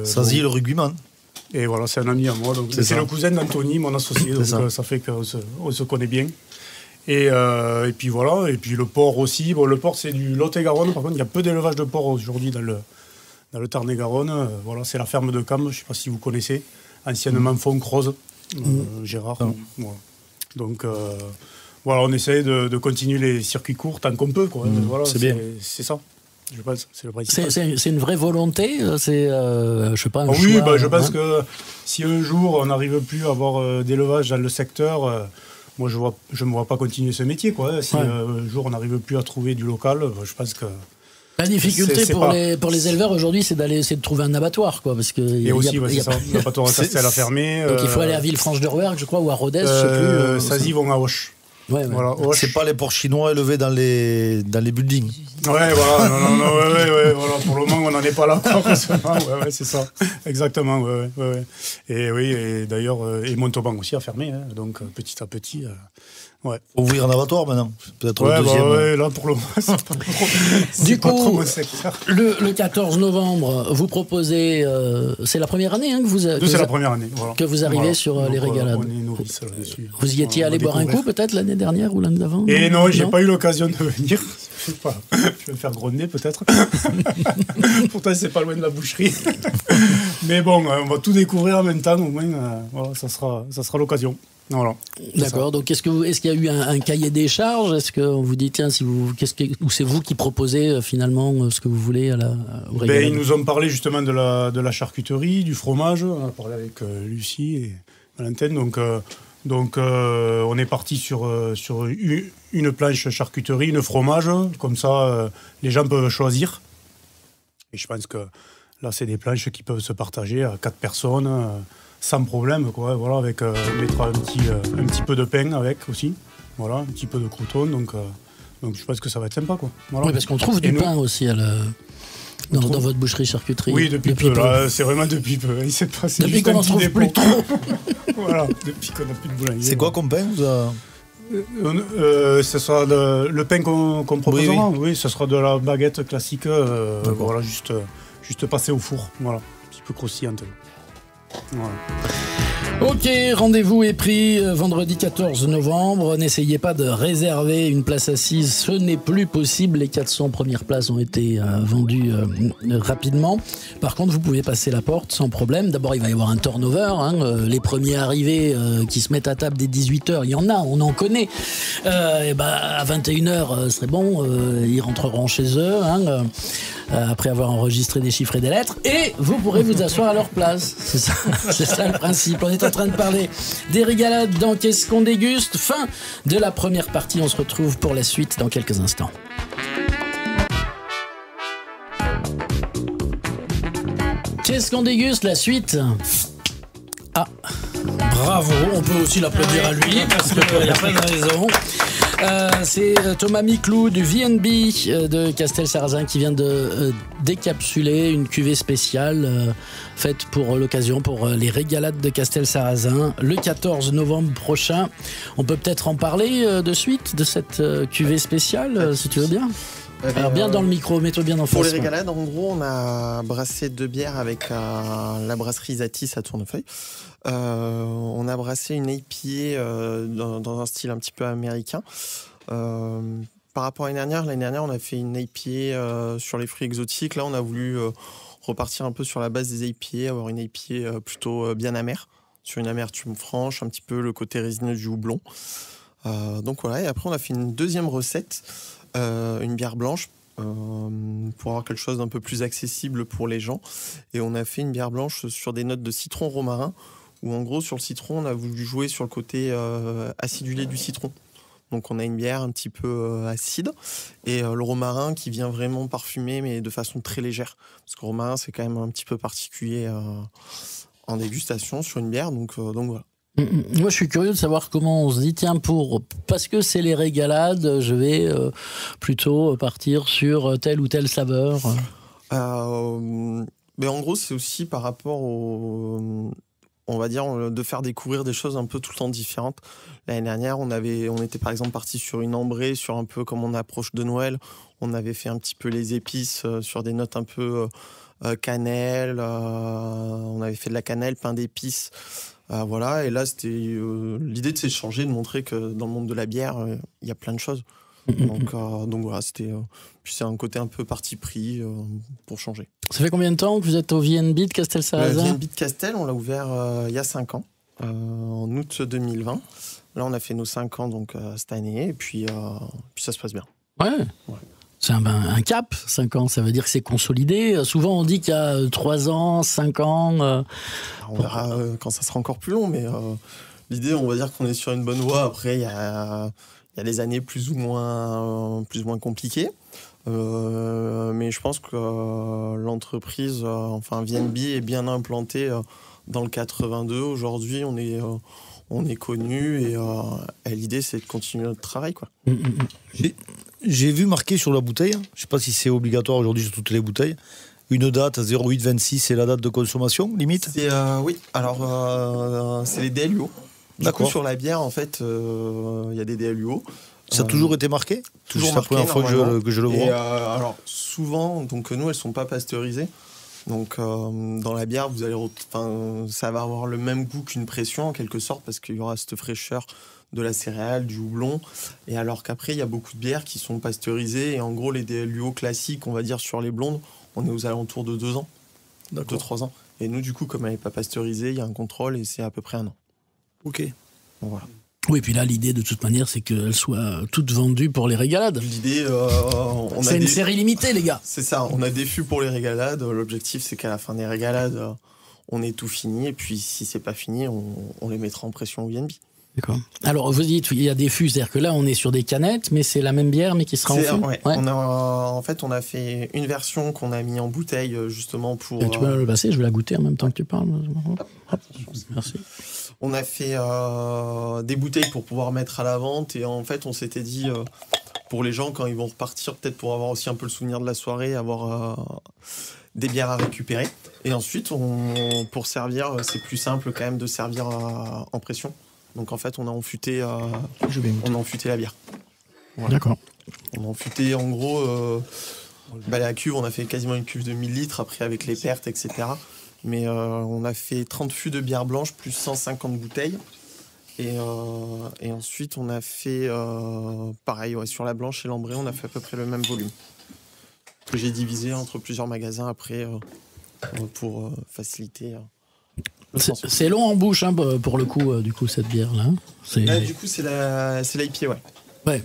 Sazy, le rugbyman. Et voilà, c'est un ami à moi. C'est le cousin d'Anthony, mon associé. Donc ça fait qu'on se connaît bien. Et puis voilà. Et puis le porc aussi. Bon, le porc, c'est du Lot-et-Garonne. Par contre, il y a peu d'élevage de porc aujourd'hui dans le Tarn-et-Garonne. Voilà, c'est la ferme de Cam. Je ne sais pas si vous connaissez. Anciennement Foncrose. Gérard. Voilà. Donc voilà, on essaye de continuer les circuits courts tant qu'on peut, quoi. Voilà, c'est bien. C'est ça. Je pense, c'est le principal. C'est une vraie volonté, c'est je sais pas un oui, choix, je pense que si un jour on n'arrive plus à avoir d'élevage dans le secteur, moi je me vois pas continuer ce métier, quoi. Si un jour on n'arrive plus à trouver du local, je pense que la difficulté pour les éleveurs aujourd'hui, c'est de trouver un abattoir, quoi, parce que c'est ça. L'abattoir à Castel a fermé. Donc il faut aller à Villefranche-de-Rouergue, je crois, ou à Rodez, je sais plus. Ça y vont à Auch. Ouais. Voilà, c'est pas les porcs chinois élevés dans les buildings. Ouais, voilà, non, voilà. Pour le moment, on n'en est pas là encore. Ouais, c'est ça, exactement, ouais. Et oui, et d'ailleurs, et Montauban aussi a fermé, hein, donc petit à petit, ouais. Ouvrir un abattoir maintenant, peut-être le deuxième. Ouais, là pour le moment, c'est pas trop. Du coup, pas trop mon secteur. Le 14 novembre, vous proposez, c'est la première année que vous c'est la première année, voilà. Que vous arrivez sur donc, les régalades. On est novices là-dessus. Vous y étiez allé boire un coup peut-être l'année dernière ou l'année d'avant? Et non, j'ai pas eu l'occasion de venir. Je vais me faire gronder peut-être. Pourtant, c'est pas loin de la boucherie. Mais bon, on va tout découvrir en même temps. Au moins, voilà, ça sera l'occasion. Voilà. D'accord. Donc, est-ce qu'il y a eu un cahier des charges? Est-ce qu'on vous dit, tiens, ou c'est vous qui proposez finalement ce que vous voulez au régalade? Ils nous ont parlé justement de la charcuterie, du fromage. On a parlé avec Lucie et Valentine. Donc, on est parti sur une planche charcuterie, une fromage. Comme ça, les gens peuvent choisir. Et je pense que là, c'est des planches qui peuvent se partager à 4 personnes sans problème, quoi. Voilà, avec mettre un petit peu de pain avec aussi. Voilà, un petit peu de crouton. Donc, je pense que ça va être sympa, quoi. Voilà. Oui, parce qu'on trouve du pain aussi dans votre boucherie charcuterie. Oui, depuis peu. Là, c'est vraiment depuis peu. Il s'est passé depuis qu'on en trouve plus trop. Voilà, depuis qu'on n'a plus de boulanger. C'est quoi comme pain ce sera le pain qu'on proposera. Oui, ce sera de la baguette classique. Voilà, juste passé au four. Voilà, un petit peu croustillante. Voilà. Ok, rendez-vous est pris vendredi 14 novembre. N'essayez pas de réserver une place assise, ce n'est plus possible. Les 400 premières places ont été vendues rapidement. Par contre, vous pouvez passer la porte sans problème. D'abord, il va y avoir un turnover. Les premiers arrivés qui se mettent à table dès 18h, il y en a, on en connaît. À 21h, ce serait bon. Ils rentreront chez eux. Après avoir enregistré des chiffres et des lettres, et vous pourrez vous asseoir à leur place. C'est ça le principe. On est en train de parler des régalades dans Qu'est-ce qu'on déguste. Fin de la première partie. On se retrouve pour la suite dans quelques instants. Qu'est-ce qu'on déguste, la suite? Ah, bravo, on peut aussi l'applaudir à lui, parce qu'il n'y a pas de raison. C'est Thomas Miclou du V&B de Castel-Sarrazin qui vient de décapsuler une cuvée spéciale faite pour l'occasion, pour les régalades de Castel-Sarrazin, le 14 novembre prochain. On peut peut-être en parler de suite de cette cuvée spéciale, si tu veux bien. Alors bien dans le micro, mets-toi bien en face. Pour les régalades, en gros, on a brassé 2 bières avec la brasserie Zatis à Tournefeuille. On a brassé une IPA dans un style un petit peu américain. Par rapport à l'année dernière, on a fait une IPA sur les fruits exotiques. Là, on a voulu repartir un peu sur la base des IPA, avoir une IPA plutôt bien amère, sur une amertume franche, un petit peu le côté résineux du houblon. Donc voilà, et après on a fait une deuxième recette, une bière blanche, pour avoir quelque chose d'un peu plus accessible pour les gens. Et on a fait une bière blanche sur des notes de citron romarin, où en gros sur le citron on a voulu jouer sur le côté acidulé du citron. Donc on a une bière un petit peu acide, et le romarin qui vient vraiment parfumer, mais de façon très légère. Parce que le romarin c'est quand même un petit peu particulier en dégustation sur une bière, donc voilà. Moi, je suis curieux de savoir comment on se dit, tiens, parce que c'est les régalades, je vais plutôt partir sur telle ou telle saveur. Mais en gros, c'est aussi par rapport on va dire, de faire découvrir des choses un peu tout le temps différentes. L'année dernière, on était par exemple parti sur une ambrée, sur un peu comme on approche de Noël. On avait fait un petit peu les épices sur des notes un peu cannelle. On avait fait de la cannelle, pain d'épices. Voilà, et là c'était l'idée de s'échanger, de montrer que dans le monde de la bière il y a plein de choses. Donc voilà, puis c'est un côté un peu parti pris pour changer. Ça fait combien de temps que vous êtes au V&B de Castel-Sarrazin? Le V&B de Castel, on l'a ouvert il y a 5 ans. en août 2020. Là, on a fait nos 5 ans donc, cette année, et puis ça se passe bien. Ouais. C'est un cap, 5 ans, ça veut dire que c'est consolidé. Souvent, on dit qu'il y a 3 ans, 5 ans. On verra quand ça sera encore plus long, mais l'idée, on va dire qu'on est sur une bonne voie. Après, il y a des années plus ou moins compliquées. Mais je pense que l'entreprise, VNB, est bien implantée dans le 82. Aujourd'hui, on est connu et l'idée, c'est de continuer notre travail, quoi. J'ai vu marqué sur la bouteille, je ne sais pas si c'est obligatoire aujourd'hui sur toutes les bouteilles, une date 08-26, c'est la date de consommation, limite ? Oui, alors c'est les DLUO. Du coup, sur la bière, en fait, il y a des DLUO. Ça a toujours été marqué ? Toujours c'est marqué, la première fois que je le vois. Et, alors, souvent, donc, nous, elles ne sont pas pasteurisées. Donc, dans la bière, ça va avoir le même goût qu'une pression, en quelque sorte, parce qu'il y aura cette fraîcheur de la céréale, du houblon. Et alors qu'après, il y a beaucoup de bières qui sont pasteurisées. Et en gros, les DLUO classiques, on va dire, sur les blondes, on est aux alentours de 2 ans. 2-3 ans. Et nous, du coup, comme elle n'est pas pasteurisée, il y a un contrôle et c'est à peu près 1 an. Ok. Bon, voilà. Oui, puis là, l'idée, de toute manière, c'est qu'elles soient toutes vendues pour les régalades. L'idée, c'est une série limitée, les gars. C'est ça, on a des fûts pour les régalades. L'objectif, c'est qu'à la fin des régalades, on ait tout fini. Et puis, si c'est pas fini, on les mettra en pression au VNB. D'accord. Alors, vous dites, il y a des fûts, c'est-à-dire que là, on est sur des canettes, mais c'est la même bière, mais qui sera en fût. Ouais. En fait, on a fait une version qu'on a mis en bouteille, justement pour... Tu peux le passer, je vais la goûter en même temps que tu parles. Hop. Merci. On a fait des bouteilles pour pouvoir mettre à la vente, et en fait, on s'était dit, pour les gens, quand ils vont repartir, peut-être pour avoir aussi un peu le souvenir de la soirée, avoir des bières à récupérer. Et ensuite, pour servir, c'est plus simple quand même de servir en pression. Donc en fait, on a enfuté la bière. Voilà. D'accord. On a enfuté en gros la cuve, on a fait quasiment une cuve de 1000 litres après avec les pertes, etc. Mais on a fait 30 fûts de bière blanche plus 150 bouteilles. Et ensuite, on a fait pareil, sur la blanche et l'ambrée, on a fait à peu près le même volume. Que j'ai divisé entre plusieurs magasins après pour faciliter. C'est long en bouche, hein, pour le coup, du coup, cette bière-là. Du coup, c'est l'IPA, ouais. Ouais.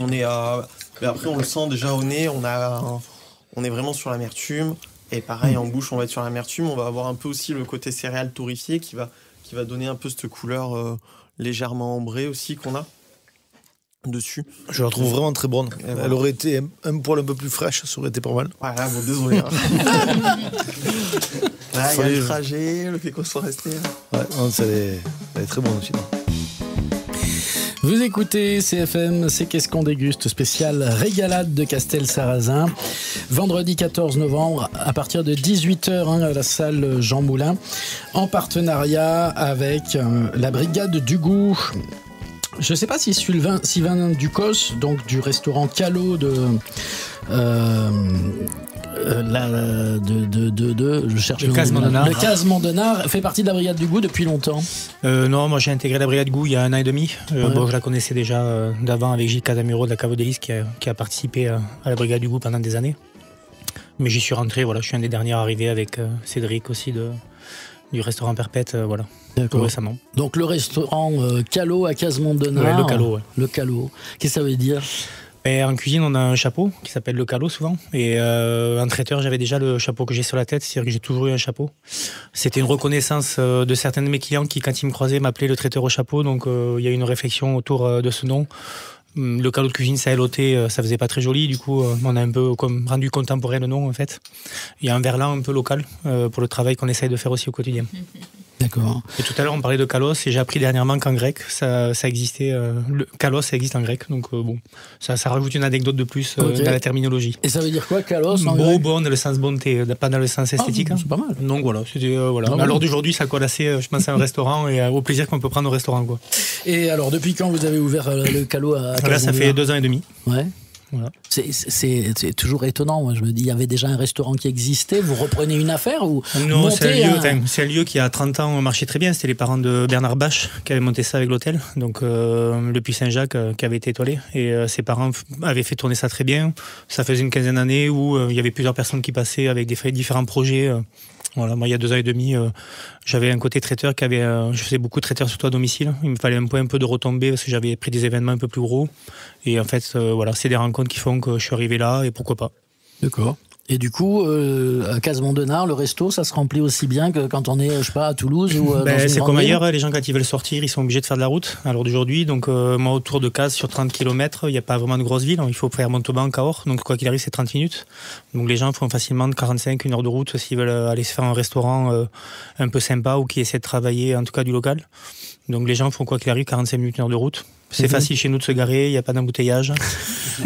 Mais après, on le sent déjà au nez, on est vraiment sur l'amertume. Et pareil, en bouche, on va être sur l'amertume. On va avoir un peu aussi le côté céréales torréfié qui va donner un peu cette couleur légèrement ambrée aussi qu'on a dessus. Je la trouve vraiment très bonne. Voilà. Elle aurait été un poil un peu plus fraîche, ça aurait été pas mal. Voilà, bon, désolé. Là, il y a le trajet, le fait qu'on soit resté. Ouais, elle est très bonne aussi. Vous écoutez CFM, c'est Qu'est-ce qu'on déguste, spécial régalade de Castelsarrasin. Vendredi 14 novembre, à partir de 18h, à la salle Jean Moulin, en partenariat avec la Brigade du Goût. Je ne sais pas si Sylvain Ducos, donc du restaurant Calo de je cherche le Casse-Mondenard. Le Casse-Mondenard fait partie de la Brigade du Goût depuis longtemps. Non, moi j'ai intégré la Brigade du Goût il y a 1 an et demi. Bon, je la connaissais déjà d'avant avec Gilles Casamuro de la Cave d'Hélice qui a participé à la Brigade du Goût pendant des années. Mais j'y suis rentré, voilà, je suis un des derniers arrivés avec Cédric aussi du restaurant Perpète, voilà. Tout récemment. Donc le restaurant Calo à Casse-Mondenard. Ouais, le Calo, ouais. Le Calo. Qu'est-ce que ça veut dire ? Et en cuisine, on a un chapeau qui s'appelle le Calo souvent. Et en traiteur, j'avais déjà le chapeau que j'ai sur la tête, c'est-à-dire que j'ai toujours eu un chapeau. C'était une reconnaissance de certains de mes clients qui, quand ils me croisaient, m'appelaient le traiteur au chapeau. Donc il y a eu une réflexion autour de ce nom. Le Calo de cuisine, ça éloté, ça faisait pas très joli. Du coup, on a un peu rendu contemporain le nom, en fait. Il y a un verlan un peu local pour le travail qu'on essaye de faire aussi au quotidien. D'accord. Et tout à l'heure, on parlait de kalos, et j'ai appris dernièrement qu'en grec, ça existait. Le kalos, ça existe en grec, donc bon, ça rajoute une anecdote de plus dans la terminologie. Et ça veut dire quoi, kalos en grec ? Bon, dans le sens bonté, pas dans le sens esthétique. C'est pas mal. Donc voilà, c'était voilà. À l'heure d'aujourd'hui, ça colle assez, je pense, à un restaurant et au plaisir qu'on peut prendre au restaurant, quoi. Et alors, depuis quand vous avez ouvert le Calo à Casamondonard ? Là, ça fait 2 ans et demi. Ouais. Voilà. C'est toujours étonnant. Moi, je me dis, il y avait déjà un restaurant qui existait. Vous reprenez une affaire ou non, c'est un lieu qui, a 30 ans, marchait très bien. C'était les parents de Bernard Bache qui avaient monté ça avec l'hôtel. Donc, le Puy Saint-Jacques qui avait été étoilé. Et ses parents avaient fait tourner ça très bien. Ça faisait une 15aine d'années où il y avait plusieurs personnes qui passaient avec différents projets Voilà, moi, il y a 2 ans et demi, j'avais un côté traiteur je faisais beaucoup de traiteurs surtout à domicile. Il me fallait un peu de retombées parce que j'avais pris des événements un peu plus gros. Et en fait, voilà, c'est des rencontres qui font que je suis arrivé là et pourquoi pas. D'accord. Et du coup, à Casemont-Denard, le resto, ça se remplit aussi bien que quand on est, je sais pas, à Toulouse ou dans une c'est grande comme ville. ailleurs, les gens quand ils veulent sortir, ils sont obligés de faire de la route à l'heure d'aujourd'hui. Donc moi, autour de Cazes, sur 30 km, il n'y a pas vraiment de grosse ville. Il faut faire Montauban, Cahors. Donc quoi qu'il arrive, c'est 30 minutes. Donc les gens font facilement de 45, 1 heure de route s'ils veulent aller se faire un restaurant un peu sympa ou qui essaient de travailler, en tout cas du local. Donc les gens font quoi qu'il arrive 45 minutes, 1 heure de route. C'est facile chez nous de se garer, il n'y a pas d'embouteillage.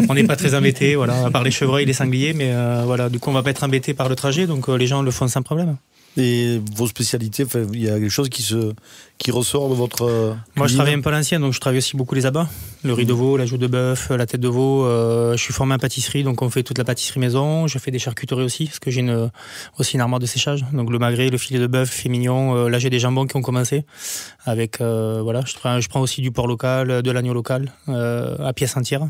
On n'est pas très embêtés, voilà, à part les chevreuils et les sangliers, mais voilà, du coup on va pas être embêtés par le trajet, donc les gens le font sans problème. Et vos spécialités, il y a quelque chose qui ressort de votre Moi, je cuisine? travaille un peu à l'ancienne, donc je travaille aussi beaucoup les abats. Le riz de veau, la joue de bœuf, la tête de veau. Je suis formé en pâtisserie, donc on fait toute la pâtisserie maison. Je fais des charcuteries aussi, parce que j'ai aussi une armoire de séchage. Donc le magret, le filet de bœuf, fait mignon. Là, j'ai des jambons qui ont commencé. Avec, voilà, je prends aussi du porc local, de l'agneau local, à pièce entière.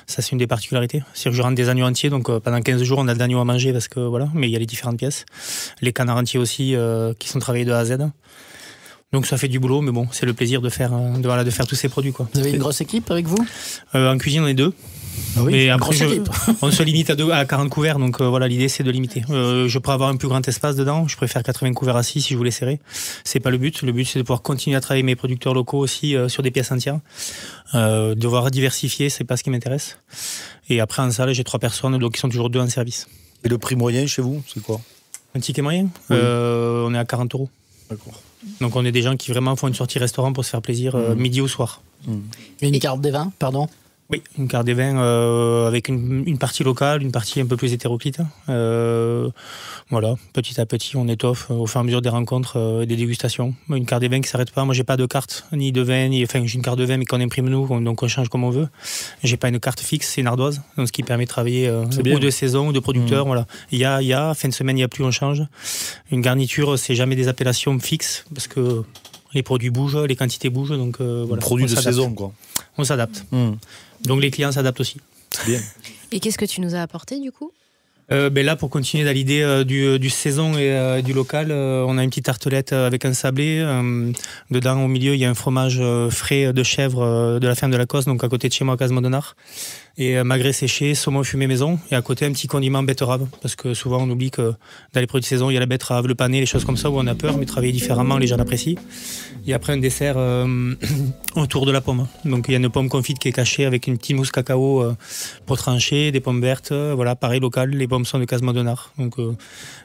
Ça, c'est une des particularités. C'est-à-dire que je rentre des agneaux entiers, donc pendant 15 jours, on a de l'agneau à manger, parce que voilà, mais il y a les différentes pièces. Les canards entiers aussi, qui sont travaillés de A à Z. Donc ça fait du boulot, mais bon, c'est le plaisir de faire tous ces produits, quoi. Vous avez une grosse équipe avec vous? En cuisine, on est 2. Ah oui, mais une après, grosse équipe. on se limite à 40 couverts, donc voilà, l'idée c'est de limiter. Je pourrais avoir un plus grand espace dedans, je préfère 80 couverts assis si je voulais serrer. C'est pas le but c'est de pouvoir continuer à travailler mes producteurs locaux aussi sur des pièces entières. Devoir diversifier, c'est pas ce qui m'intéresse. Et après en salle, j'ai 3 personnes, donc ils sont toujours 2 en service. Et le prix moyen chez vous, c'est quoi? Un ticket moyen, oui. On est à 40 €. D'accord. Donc on est des gens qui vraiment font une sortie restaurant pour se faire plaisir midi ou soir. Et une carte des vins, pardon? Oui, une carte des vins avec une partie locale, une partie un peu plus hétéroclite. Voilà, petit à petit, on étoffe au fur et à mesure des rencontres et des dégustations. Une carte des vins qui ne s'arrête pas. Moi, j'ai pas de carte, ni de vin, enfin, j'ai une carte de vin, mais qu'on imprime nous, donc on change comme on veut. J'ai pas une carte fixe, c'est une ardoise, donc ce qui permet de travailler ou de saison ou de producteur. Voilà. Il y a, fin de semaine, il n'y a plus, on change. Une garniture, c'est jamais des appellations fixes, parce que les produits bougent, les quantités bougent, donc voilà. Produits de saison, quoi. On s'adapte. Donc les clients s'adaptent aussi. C'est bien. Et qu'est-ce que tu nous as apporté du coup? Là, pour continuer dans l'idée du saison et du local, on a une petite tartelette avec un sablé. Dedans, au milieu, il y a un fromage frais de chèvre de la ferme de la Cosse, donc à côté de chez moi, à Casemont-Denard. Et magret séché, saumon fumé maison. Et à côté, un petit condiment betterave. Parce que souvent, on oublie que dans les produits de saison, il y a la betterave, le pané, les choses comme ça, où on a peur, mais travailler différemment, les gens l'apprécient. Et après, un dessert autour de la pomme. Donc, il y a une pomme confite qui est cachée avec une petite mousse cacao pour trancher, des pommes vertes. Voilà, pareil, local. Les pommes sont de Casemont-Denard. Donc,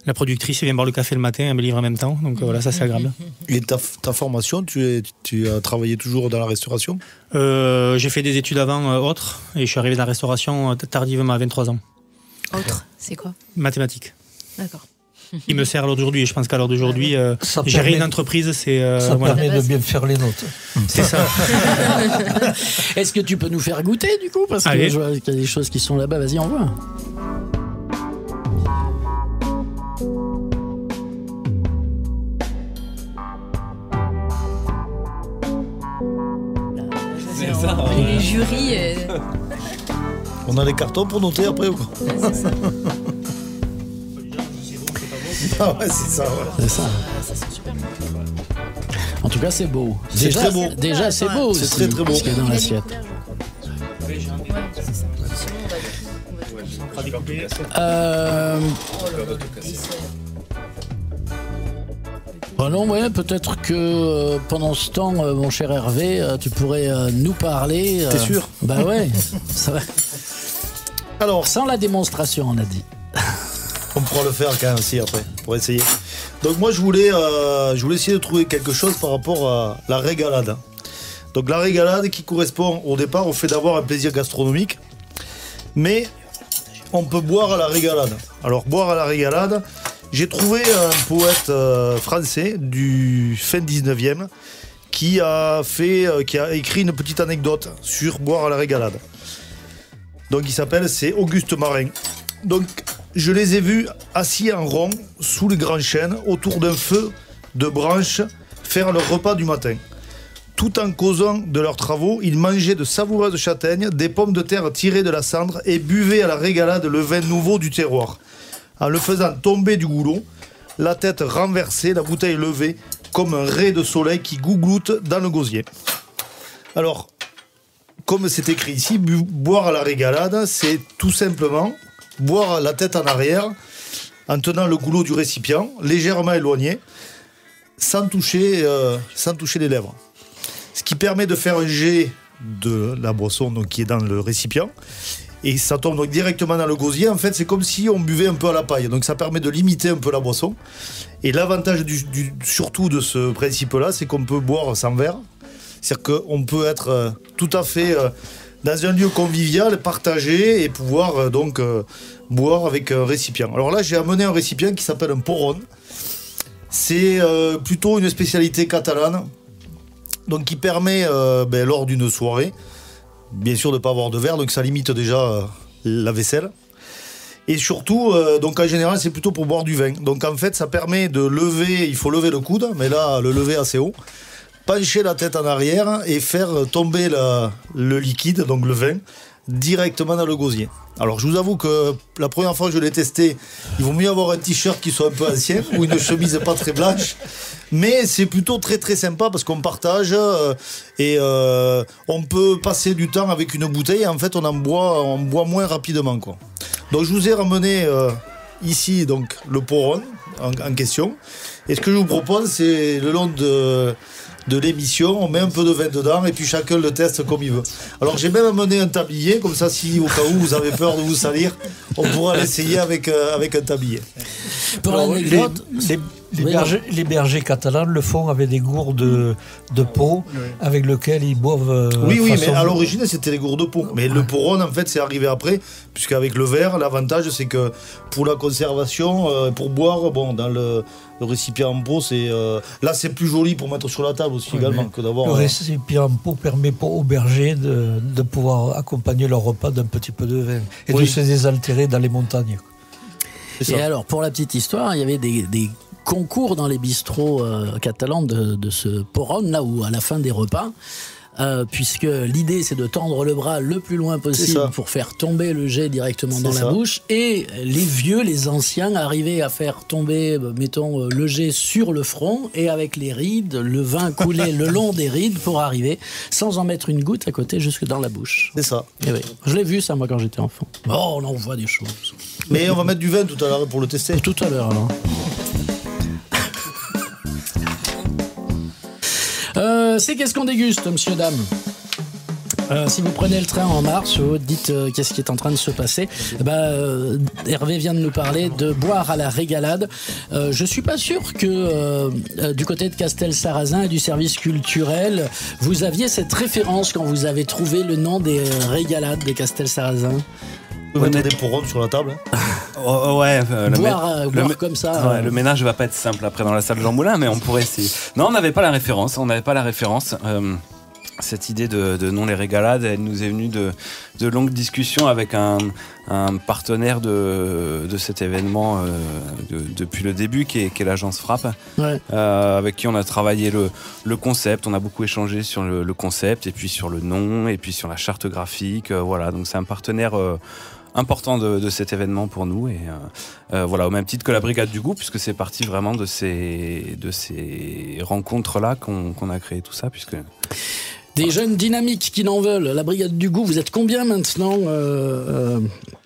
la productrice vient boire le café le matin, elle me livre en même temps. Donc, voilà, ça, c'est agréable. Et ta formation, tu as travaillé toujours dans la restauration? J'ai fait des études avant autres et je suis arrivé dans la restauration tardivement à 23 ans. Autre, c'est quoi? Mathématiques. D'accord. Il me sert à l'heure d'aujourd'hui et je pense qu'à l'heure d'aujourd'hui, gérer une entreprise, c'est... ça permet de bien faire les notes. C'est ça. Est-ce que tu peux nous faire goûter du coup? Parce que je vois qu'il y a des choses qui sont là-bas, vas-y, on voit. Les jurys. On a des cartons pour noter après ou quoi? C'est ça. Ah ouais, c'est ça. Ouais. C'est ça. Ça sent super bon. En tout cas, c'est beau. C'est très beau. Déjà, c'est beau. C'est très très beau. Ce qu'il y a dans l'assiette. Non, ouais, peut-être que pendant ce temps, mon cher Hervé, tu pourrais nous parler. T'es sûr? Bah ouais, ça va. Alors, sans la démonstration, on a dit. On pourra le faire quand même aussi après, pour essayer. Donc moi, je voulais essayer de trouver quelque chose par rapport à la régalade. Donc la régalade qui correspond au départ au fait d'avoir un plaisir gastronomique, mais on peut boire à la régalade. Alors boire à la régalade, j'ai trouvé un poète français du fin 19e qui a écrit une petite anecdote sur boire à la régalade. Donc c'est Auguste Marin. Donc je les ai vus assis en rond sous les grands chênes autour d'un feu de branches faire leur repas du matin. Tout en causant de leurs travaux, ils mangeaient de savoureuses châtaignes, des pommes de terre tirées de la cendre et buvaient à la régalade le vin nouveau du terroir. En le faisant tomber du goulot, la tête renversée, la bouteille levée, comme un ray de soleil qui gougloute dans le gosier. Alors, comme c'est écrit ici, boire à la régalade, c'est tout simplement boire la tête en arrière, en tenant le goulot du récipient, légèrement éloigné, sans toucher les lèvres. Ce qui permet de faire un jet de la boisson donc, qui est dans le récipient. Et ça tombe donc directement dans le gosier. En fait, c'est comme si on buvait un peu à la paille. Donc ça permet de limiter un peu la boisson. Et l'avantage surtout de ce principe-là, c'est qu'on peut boire sans verre. C'est-à-dire qu'on peut être tout à fait dans un lieu convivial, partagé et pouvoir boire avec un récipient. Alors là, j'ai amené un récipient qui s'appelle un porron. C'est plutôt une spécialité catalane, donc qui permet, lors d'une soirée, bien sûr de ne pas avoir de verre, donc ça limite déjà la vaisselle. Et surtout, donc en général, c'est plutôt pour boire du vin. Donc en fait, ça permet de lever, il faut lever le coude, mais là, le lever assez haut, pencher la tête en arrière et faire tomber le liquide, donc le vin, directement dans le gosier. Alors je vous avoue que la première fois que je l'ai testé, il vaut mieux avoir un t-shirt qui soit un peu ancien ou une chemise pas très blanche, mais c'est plutôt très très sympa parce qu'on partage et on peut passer du temps avec une bouteille et en fait on boit moins rapidement quoi. Donc je vous ai ramené ici donc le porron en question et ce que je vous propose c'est le long de l'émission, on met un peu de vin dedans et puis chacun le teste comme il veut. Alors j'ai même amené un tablier, comme ça si au cas où vous avez peur de vous salir, on pourra l'essayer avec un tablier. Alors, les bergers catalans le font avec des gourdes de peau avec lesquelles ils boivent. Oui, mais à l'origine c'était des gourdes de peau. Mais le porron en fait c'est arrivé après, puisqu'avec le verre, l'avantage c'est que pour la conservation, pour boire, dans le récipient en peau, là c'est plus joli pour mettre sur la table aussi également que d'avoir. Le récipient en peau permet aux bergers de pouvoir accompagner leur repas d'un petit peu de vin et de se désaltérer dans les montagnes. Et alors, pour la petite histoire, il y avait des concours dans les bistrots catalans de ce porron, là où à la fin des repas, puisque l'idée c'est de tendre le bras le plus loin possible pour faire tomber le jet directement dans la bouche, et les anciens arrivaient à faire tomber, mettons, le jet sur le front, et avec les rides, le vin coulait le long des rides pour arriver, sans en mettre une goutte à côté, jusque dans la bouche. C'est ça. Et oui. Je l'ai vu ça moi quand j'étais enfant. Oh, on en voit des choses. Mais on va mettre du vin tout à l'heure pour le tester. Tout à l'heure alors. C'est qu'est-ce qu'on déguste, monsieur, dame? Si vous prenez le train en marche, vous dites qu'est-ce qui est en train de se passer. Hervé vient de nous parler de boire à la régalade. Je suis pas sûr que du côté de Castelsarrasin et du service culturel, vous aviez cette référence quand vous avez trouvé le nom des régalades de Castelsarrasin. Vous mettez des porrons sur la table. Boire comme ça. Ouais, le ménage va pas être simple après dans la salle Jean Moulin, mais on pourrait essayer. Non, on n'avait pas la référence. Cette idée de nom les régalades, elle nous est venue de longues discussions avec un partenaire de cet événement depuis le début, qui est l'agence Frappe, avec qui on a travaillé le concept. On a beaucoup échangé sur le concept, et puis sur le nom, et puis sur la charte graphique. Donc c'est un partenaire important de cet événement pour nous, et au même titre que la Brigade du Goût, puisque c'est parti vraiment de ces rencontres-là qu'on a créé tout ça, puisque... Des jeunes dynamiques qui n'en veulent. La Brigade du Goût, vous êtes combien maintenant,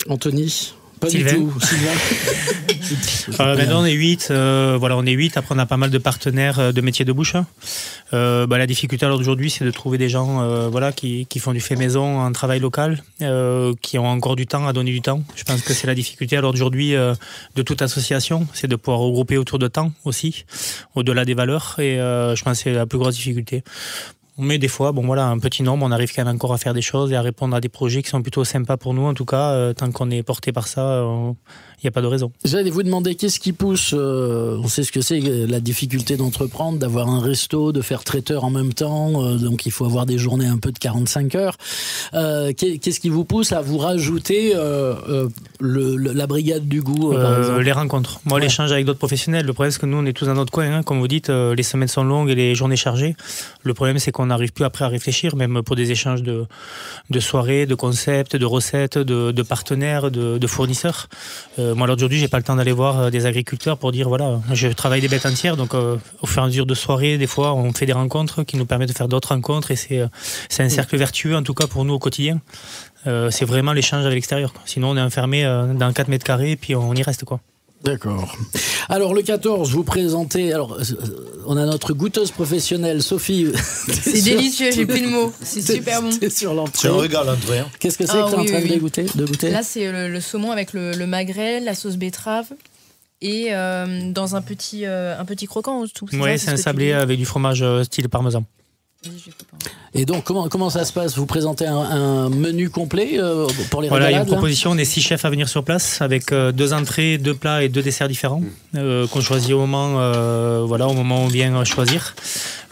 Anthony? Pas Sylvain. du tout. Sylvain. Maintenant on est 8. On est 8. Après on a pas mal de partenaires de métiers de bouche. La difficulté alors d'aujourd'hui, c'est de trouver des gens qui font du fait maison, un travail local, qui ont encore du temps à donner du temps. Je pense que c'est la difficulté alors d'aujourd'hui de toute association, c'est de pouvoir regrouper autour de temps aussi, au-delà des valeurs. Et je pense que c'est la plus grosse difficulté. Mais des fois, un petit nombre, on arrive quand même encore à faire des choses et à répondre à des projets qui sont plutôt sympas pour nous. En tout cas, tant qu'on est porté par ça, il n'y a pas de raison. J'allais vous demander qu'est-ce qui pousse, on sait ce que c'est, la difficulté d'entreprendre, d'avoir un resto, de faire traiteur en même temps, donc il faut avoir des journées un peu de 45 heures. Qu'est-ce qui vous pousse à vous rajouter la Brigade du Goût, par exemple? Les rencontres. Moi, l'échange avec d'autres professionnels. Le problème, c'est que nous, on est tous dans notre coin. Comme vous dites, les semaines sont longues et les journées chargées. Le problème, c'est qu'on n'arrive plus après à réfléchir, même pour des échanges de soirées, de concepts, de recettes, de partenaires, de fournisseurs. Moi, aujourd'hui, j'ai pas le temps d'aller voir des agriculteurs pour dire voilà, je travaille des bêtes entières. Donc, au fur et à mesure de soirée, des fois, on fait des rencontres qui nous permettent de faire d'autres rencontres. Et c'est un cercle vertueux, en tout cas pour nous au quotidien. C'est vraiment l'échange avec l'extérieur, quoi. Sinon, on est enfermé dans 4 mètres carrés et puis on y reste, quoi. D'accord. Alors le 14, vous présentez. Alors on a notre goûteuse professionnelle Sophie. C'est délicieux, j'ai plus de mots. C'est super bon. C'est sur l'entrée. C'est un régal l'entrée. Hein. Qu'est-ce que c'est que tu es en train de goûter? Là c'est le saumon avec le magret, la sauce betterave et dans un petit croquant tout. Oui, c'est un sablé avec du fromage style parmesan. Et donc, comment ça se passe? Vous présentez un menu complet pour les régalades? Voilà, il y a une proposition. On est 6 chefs à venir sur place avec 2 entrées, 2 plats et 2 desserts différents qu'on choisit au moment où on vient choisir.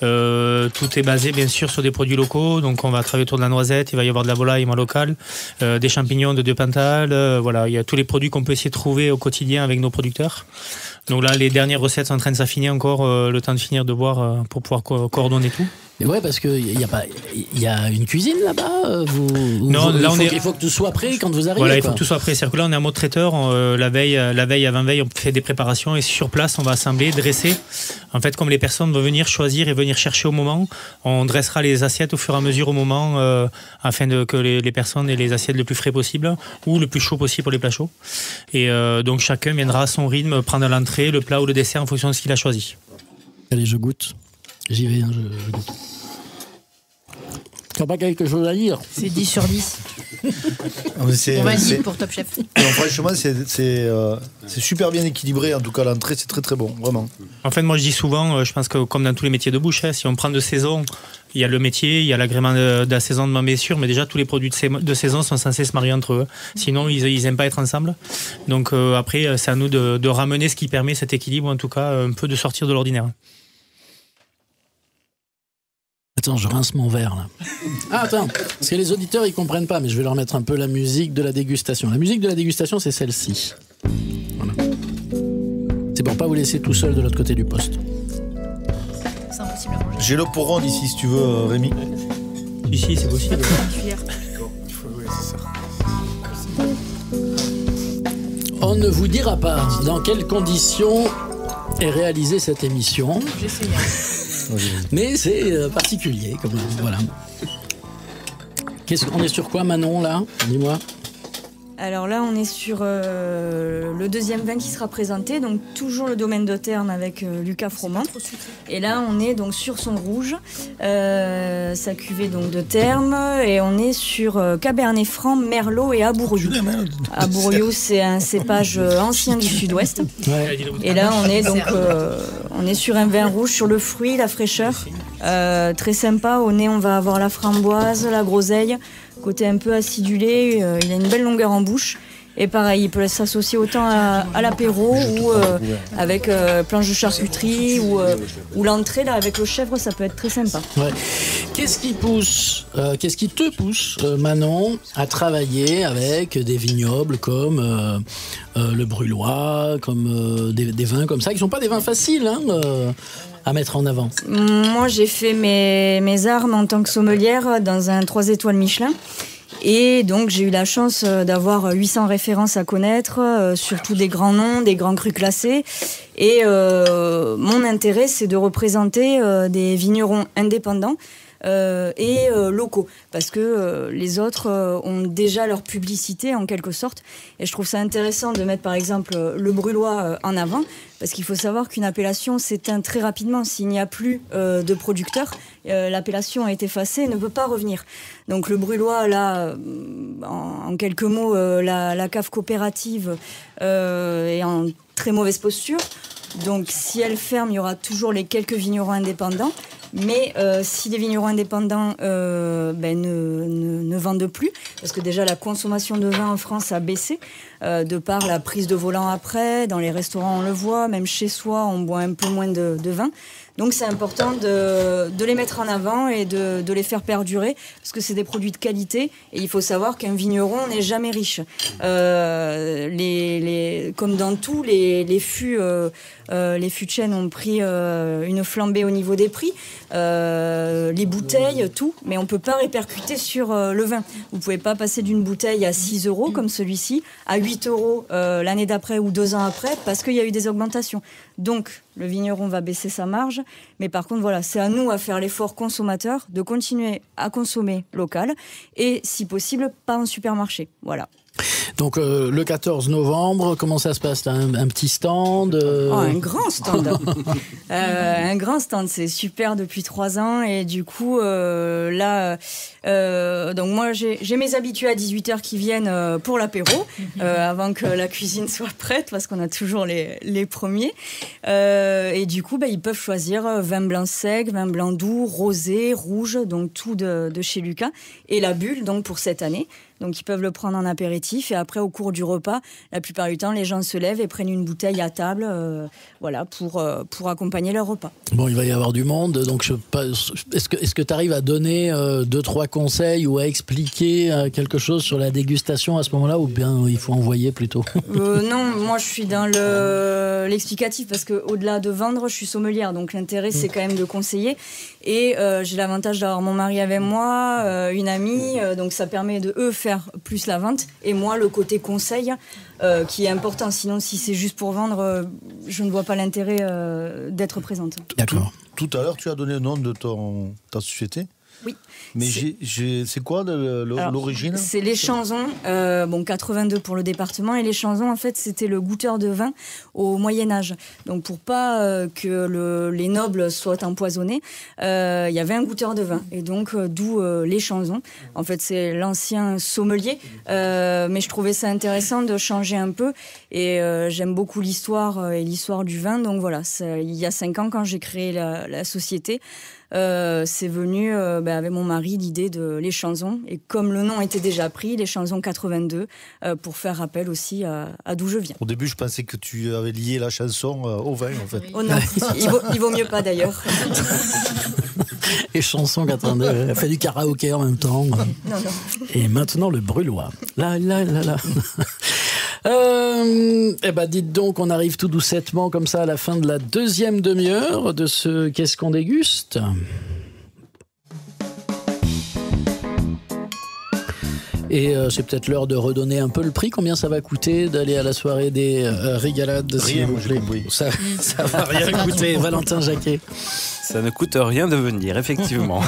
Tout est basé bien sûr sur des produits locaux. Donc, on va travailler autour de la noisette. Il va y avoir de la volaille locale, des champignons de Deux-Pantales. Voilà, il y a tous les produits qu'on peut essayer de trouver au quotidien avec nos producteurs. Donc là, les dernières recettes sont en train de s'affiner encore, le temps de finir de boire pour pouvoir coordonner tout. Mais ouais, parce qu'il y a une cuisine là-bas. Il faut que tout soit prêt quand vous arrivez. Voilà, il faut que tout soit prêt. C'est-à-dire que là, on est en mode traiteur. La veille, avant-veille, on fait des préparations et sur place, on va assembler, dresser. En fait, comme les personnes vont venir choisir et venir chercher au moment, on dressera les assiettes au fur et à mesure au moment afin que les personnes aient les assiettes le plus frais possible ou le plus chaud possible pour les plats chauds. Et donc, chacun viendra à son rythme prendre l'entrée, le plat ou le dessert en fonction de ce qu'il a choisi. Allez, je goûte. J'y vais, je goûte. T'as pas quelque chose à dire? C'est 10 sur 10. On va dire pour Top Chef. Non, franchement, c'est super bien équilibré. En tout cas, l'entrée, c'est très très bon, vraiment. En fait, moi, je dis souvent, je pense que comme dans tous les métiers de bouche, si on prend de saison, il y a le métier, il y a l'agrément d'assaisonnement, bien sûr, mais déjà, tous les produits de saison sont censés se marier entre eux. Sinon, ils n'aiment pas être ensemble. Donc après, c'est à nous de ramener ce qui permet cet équilibre, en tout cas, un peu de sortir de l'ordinaire. Attends, je rince mon verre là. Ah, attends, parce que les auditeurs ils comprennent pas, mais je vais leur mettre un peu la musique de la dégustation. La musique de la dégustation, c'est celle-ci. Voilà. C'est pour pas vous laisser tout seul de l'autre côté du poste. C'est impossible à manger. J'ai le pour rendre ici, si tu veux, Rémi. Ici, c'est possible. On ne vous dira pas dans quelles conditions est réalisée cette émission. J'essaye. Mais c'est particulier, comme voilà. On est sur quoi, Manon, là? Dis-moi. Alors là, on est sur le deuxième vin qui sera présenté, donc toujours le domaine de Terne avec Lucas Froment. Et là, on est donc sur son rouge, sa cuvée donc de Terne, et on est sur Cabernet Franc, Merlot et Abouriou. Abouriou, c'est un cépage ancien du Sud-Ouest. Ouais. Et là, on est donc on est sur un vin rouge, sur le fruit, la fraîcheur, très sympa. Au nez, on va avoir la framboise, la groseille. Côté un peu acidulé, il a une belle longueur en bouche. Et pareil, il peut s'associer autant à l'apéro ou avec planche de charcuterie ou l'entrée là avec le chèvre, ça peut être très sympa. Ouais. Qu'est-ce qui te pousse, Manon, à travailler avec des vignobles comme le Brulhois, comme des vins comme ça, qui sont pas des vins faciles à mettre en avant? Moi, j'ai fait mes armes en tant que sommelière dans un 3 étoiles Michelin. Et donc, j'ai eu la chance d'avoir 800 références à connaître, surtout des grands noms, des grands crus classés. Et mon intérêt, c'est de représenter des vignerons indépendants et locaux, parce que les autres ont déjà leur publicité en quelque sorte, et je trouve ça intéressant de mettre par exemple le Brulhois en avant, parce qu'il faut savoir qu'une appellation s'éteint très rapidement s'il n'y a plus de producteurs. L'appellation est effacée et ne peut pas revenir. Donc le Brulhois, là, en quelques mots, la cave coopérative est en très mauvaise posture. Donc si elle ferme, il y aura toujours les quelques vignerons indépendants. Mais si les vignerons indépendants ne vendent plus, parce que déjà la consommation de vin en France a baissé, de par la prise de volant après, dans les restaurants on le voit, même chez soi on boit un peu moins de vin. Donc c'est important de les mettre en avant et de les faire perdurer, parce que c'est des produits de qualité, et il faut savoir qu'un vigneron n'est jamais riche. Comme dans tout, les fûts de chêne ont pris une flambée au niveau des prix. les bouteilles, tout, mais on ne peut pas répercuter sur le vin. Vous ne pouvez pas passer d'une bouteille à 6 € comme celui-ci, à 8 € l'année d'après ou 2 ans après, parce qu'il y a eu des augmentations. Donc, le vigneron va baisser sa marge, mais par contre, voilà, c'est à nous à faire l'effort consommateur de continuer à consommer local et, si possible, pas en supermarché. Voilà. Donc le 14 novembre, comment ça se passe? T'as un petit stand un grand stand. Un grand stand, c'est super depuis 3 ans. Et du coup, là, donc moi, j'ai mes habitués à 18h qui viennent pour l'apéro, avant que la cuisine soit prête, parce qu'on a toujours les premiers. Et du coup, ils peuvent choisir vin blanc sec, vin blanc doux, rosé, rouge, donc tout de chez Lucas. Et la bulle, donc pour cette année. Donc ils peuvent le prendre en apéritif et après au cours du repas, la plupart du temps les gens se lèvent et prennent une bouteille à table, voilà, pour accompagner leur repas. Bon, il va y avoir du monde, donc est-ce que tu arrives à donner 2-3 conseils ou à expliquer quelque chose sur la dégustation à ce moment-là, ou bien il faut envoyer plutôt? Non, moi je suis dans l'explicatif parce que au-delà de vendre, je suis sommelière, donc l'intérêt c'est quand même de conseiller. Et j'ai l'avantage d'avoir mon mari avec moi, une amie, donc ça permet de eux faire plus la vente et moi le côté conseil qui est important. Sinon, si c'est juste pour vendre, je ne vois pas l'intérêt d'être présente. D'accord. Tout à l'heure, tu as donné le nom de ta société. Oui. Mais c'est quoi l'origine? C'est les Chansons, 82 pour le département. Et les Chansons, en fait, c'était le goûteur de vin au Moyen-Âge. Donc, pour pas que les nobles soient empoisonnés, il y avait un goûteur de vin. Et donc, d'où les Chansons. En fait, c'est l'ancien sommelier. Mais je trouvais ça intéressant de changer un peu. Et j'aime beaucoup l'histoire et l'histoire du vin. Donc, voilà, il y a 5 ans, quand j'ai créé la société, c'est venu avec mon mari l'idée de les chansons, et comme le nom était déjà pris, les Chansons 82, pour faire rappel aussi à d'où je viens. Au début, je pensais que tu avais lié la chanson au vin, en fait. Oh non, il vaut mieux pas d'ailleurs. Les Chansons 82, elle fait du karaoké en même temps. Non. Et maintenant le brûlois. Là. Dites donc, on arrive tout doucettement comme ça à la fin de la deuxième demi-heure de ce Qu'est-ce qu'on déguste ? Et c'est peut-être l'heure de redonner un peu le prix. Combien ça va coûter d'aller à la soirée des régalades? Rien, moi j'ai compris. Ça va rien coûter, Valentin Jacquet. Ça ne coûte rien de venir, effectivement.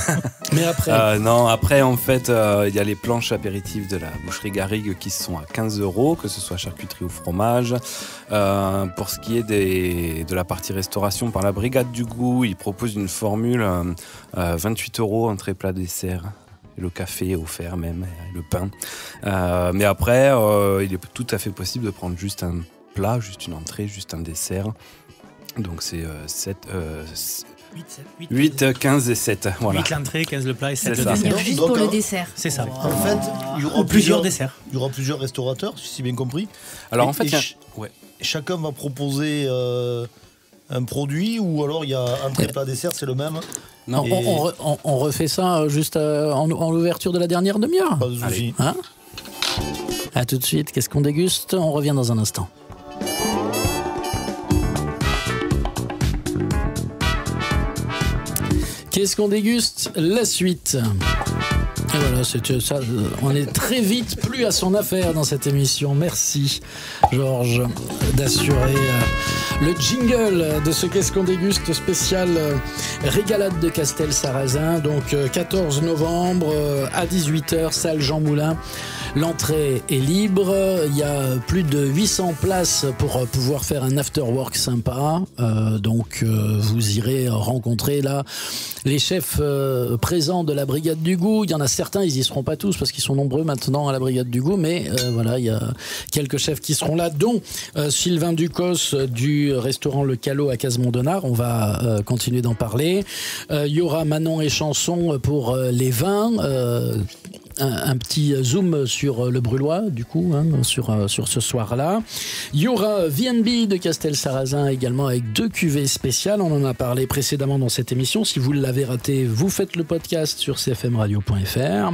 Mais après non, après, en fait, il y a les planches apéritives de la boucherie Garrigue qui sont à 15 €, que ce soit charcuterie ou fromage. Pour ce qui est de la partie restauration par la Brigade du Goût, ils proposent une formule 28 €, entrée, plat, dessert. Le café offert même, et le pain. Mais après, il est tout à fait possible de prendre juste un plat, juste une entrée, juste un dessert. Donc c'est 8, 15 et 7. Voilà. 8 l'entrée, 15 le plat et 7 le ça. dessert. Juste pour le dessert. C'est ça. En fait, il y aura plusieurs desserts. Il y aura plusieurs restaurateurs, si j'ai bien compris. Alors en fait, chacun va proposer un produit, ou alors il y a entrée, plat, dessert, c'est le même? Non, on refait ça juste en l'ouverture de la dernière demi-heure. Pas de souci. Hein ? À tout de suite, qu'est-ce qu'on déguste ? On revient dans un instant. Qu'est-ce qu'on déguste ? La suite. Et voilà, c'est ça. On est très vite plus à son affaire dans cette émission. Merci, Georges, d'assurer le jingle de ce Qu'est-ce qu'on déguste spécial régalade de Castel-Sarrazin. Donc 14 novembre à 18h, salle Jean Moulin. L'entrée est libre, il y a plus de 800 places pour pouvoir faire un after-work sympa. Donc vous irez rencontrer là les chefs présents de la Brigade du Goût. Il y en a certains, ils y seront pas tous parce qu'ils sont nombreux maintenant à la Brigade du Goût, mais voilà, il y a quelques chefs qui seront là, dont Sylvain Ducos du restaurant Le Calot à Casemont-Denard. On va continuer d'en parler. Il y aura Manon et Chanson pour les vins. un petit zoom sur le Brûlois, du coup, sur ce soir-là. Il y aura VNB de Castelsarrasin également avec 2 cuvées spéciales. On en a parlé précédemment dans cette émission. Si vous l'avez raté, vous faites le podcast sur cfmradio.fr.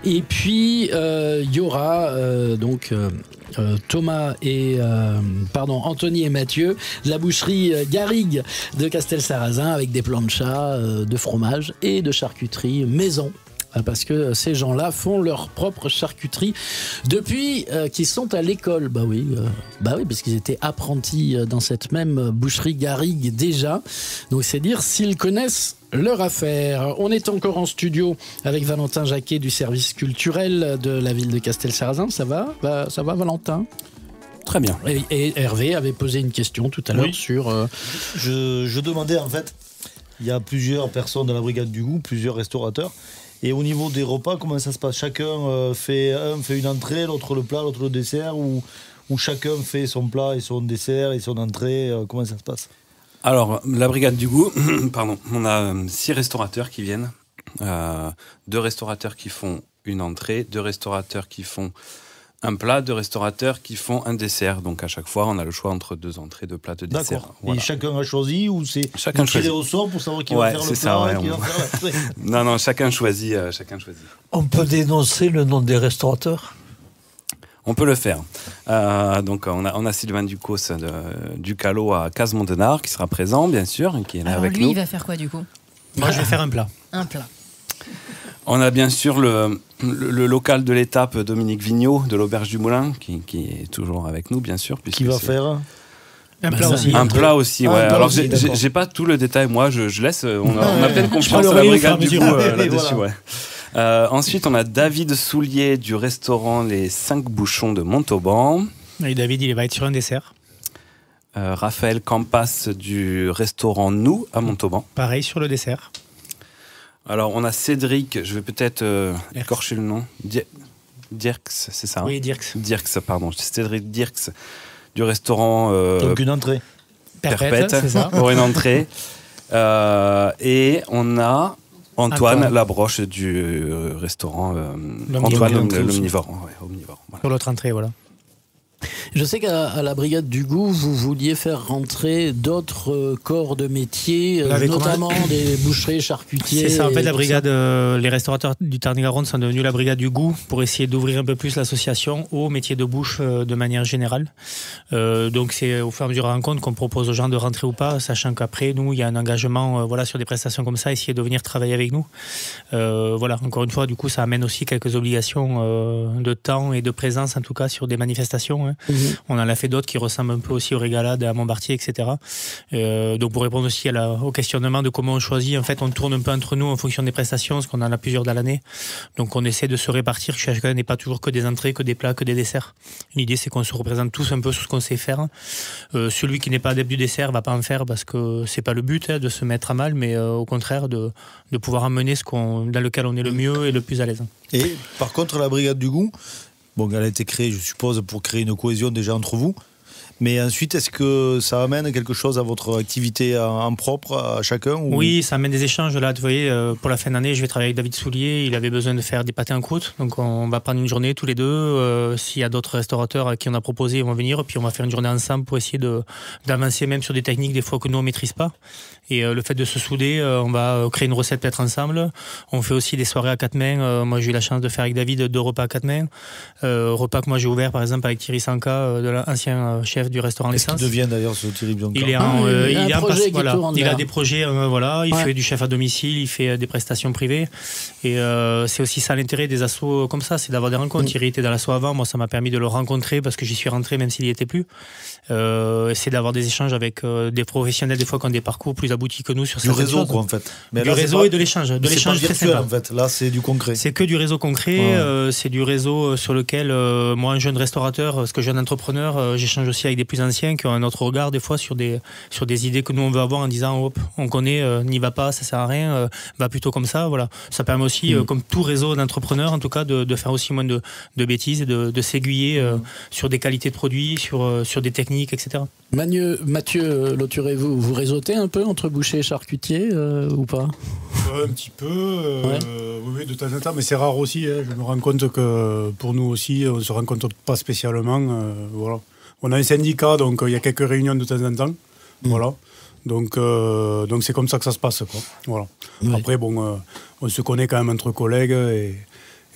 Et puis, il y aura Anthony et Mathieu, de la boucherie Garrigue de Castelsarrasin avec des planchas de fromage et de charcuterie maison. Parce que ces gens-là font leur propre charcuterie depuis qu'ils sont à l'école. Bah oui, parce qu'ils étaient apprentis dans cette même boucherie Garrigue déjà. Donc c'est dire s'ils connaissent leur affaire. On est encore en studio avec Valentin Jacquet du service culturel de la ville de Castelsarrasin. Ça va Valentin ? Très bien. Et Hervé avait posé une question tout à l'heure sur... Je demandais en fait, il y a plusieurs personnes dans la brigade du goût, plusieurs restaurateurs. Et au niveau des repas, comment ça se passe ? Chacun fait une entrée, l'autre le plat, l'autre le dessert, ou chacun fait son plat et son dessert et son entrée, comment ça se passe ? Alors, la brigade du goût, on a 6 restaurateurs qui viennent, 2 restaurateurs qui font une entrée, 2 restaurateurs qui font un plat, 2 restaurateurs qui font un dessert. Donc à chaque fois, on a le choix entre 2 entrées, 2 plats, 2 desserts. D'accord. Voilà. Et chacun a choisi ou c'est chacun tiré au sort pour savoir qui va faire le plat et qui va faire l'entrée ? Non, chacun choisit. On peut dénoncer le nom des restaurateurs ? On peut le faire. Donc on a Sylvain Ducos du Calot à Casemont-Denard qui sera présent, bien sûr, et qui est là avec nous. Lui, il va faire quoi du coup ? Moi, je vais faire un plat. Un plat. On a bien sûr le local de l'étape, Dominique Vigneault, de l'Auberge du Moulin, qui est toujours avec nous, bien sûr. Qui va faire un plat aussi. Un plat aussi, ouais. Alors, j'ai pas tout le détail, moi, je laisse. On a pleine confiance à la brigade du coup là-dessus, ouais. Ensuite, on a David Soulier du restaurant Les 5 Bouchons de Montauban. Et David, il va être sur un dessert. Raphaël Campas du restaurant Nous à Montauban. Pareil sur le dessert. Alors, on a Cédric, je vais peut-être écorcher le nom. Dirks, c'est ça ? Oui, Dirks. Dirks, pardon. Cédric Dirks du restaurant... Donc une entrée. Perpète, c'est ça. Pour une entrée. Et on a Antoine Labroche du restaurant Antoine l'Omnivore. Omnivore. Voilà. Pour l'autre entrée, voilà. Je sais qu'à la brigade du goût, vous vouliez faire rentrer d'autres corps de métier, notamment des bouchers, charcutiers. C'est ça, en fait, la brigade, les restaurateurs du Tarn-et-Garonne sont devenus la brigade du goût pour essayer d'ouvrir un peu plus l'association aux métiers de bouche de manière générale. Donc, c'est au fur et à mesure de la rencontre qu'on propose aux gens de rentrer ou pas, sachant qu'après, nous, il y a un engagement sur des prestations comme ça, essayer de venir travailler avec nous. Encore une fois, du coup, ça amène aussi quelques obligations de temps et de présence, en tout cas, sur des manifestations. On en a fait d'autres qui ressemblent un peu aussi aux régalades, à Montbartier, etc. Donc pour répondre aussi au questionnement de comment on choisit, en fait on tourne un peu entre nous en fonction des prestations, parce qu'on en a plusieurs dans l'année. Donc on essaie de se répartir, que chacun n'ait pas toujours que des entrées, que des plats, que des desserts. L'idée c'est qu'on se représente tous un peu sur ce qu'on sait faire. Celui qui n'est pas adepte du dessert va pas en faire parce que c'est pas le but de se mettre à mal, mais au contraire de pouvoir amener dans lequel on est le mieux et le plus à l'aise. Et par contre la brigade du goût, elle a été créée, je suppose, pour créer une cohésion déjà entre vous. Mais ensuite, est-ce que ça amène quelque chose à votre activité en propre, à chacun ou... Oui, ça amène des échanges. Là, vous voyez, pour la fin d'année, je vais travailler avec David Soulier. Il avait besoin de faire des pâtés en croûte. Donc, on va prendre une journée tous les deux. S'il y a d'autres restaurateurs à qui on a proposé, ils vont venir. Puis, on va faire une journée ensemble pour essayer d'avancer même sur des techniques des fois que nous, on ne maîtrise pas. Et le fait de se souder, on va créer une recette peut-être ensemble. On fait aussi des soirées à 4 mains. Moi, j'ai eu la chance de faire avec David 2 repas à 4 mains. Repas que moi, j'ai ouvert, par exemple, avec Thierry Sanka, de l'ancien chef du restaurant L'Essence. Qu'est-ce qu'il devient d'ailleurs, ce Thierry Sanka ? Il a des projets, il fait du chef à domicile, il fait des prestations privées. Et c'est aussi ça l'intérêt des assos comme ça, c'est d'avoir des rencontres. Thierry était dans l'asso avant, moi, ça m'a permis de le rencontrer parce que j'y suis rentré, même s'il n'y était plus. C'est d'avoir des échanges avec des professionnels, des fois qui ont des parcours plus aboutis que nous sur du réseau choses. Quoi en fait. Mais du réseau et de l'échange. De l'échange très sympa. En fait. Là c'est du concret. C'est que du réseau concret, c'est du réseau sur lequel moi un jeune restaurateur, parce que jeune entrepreneur, j'échange aussi avec des plus anciens qui ont un autre regard des fois sur des idées que nous on veut avoir en disant hop, on connaît, n'y va pas, ça sert à rien, va plutôt comme ça, voilà. Ça permet aussi, comme tout réseau d'entrepreneurs en tout cas, de faire aussi moins de bêtises et de s'aiguiller sur des qualités de produits, sur des techniques, etc. Mathieu Lauturé, vous réseautez un peu entre boucher et charcutier ou pas ? Un petit peu, oui, de temps en temps, mais c'est rare aussi. Je me rends compte que pour nous aussi, on ne se rencontre pas spécialement. Voilà. On a un syndicat, donc il y a quelques réunions de temps en temps. Voilà. Donc c'est comme ça que ça se passe, quoi. Voilà. Après, bon, on se connaît quand même entre collègues et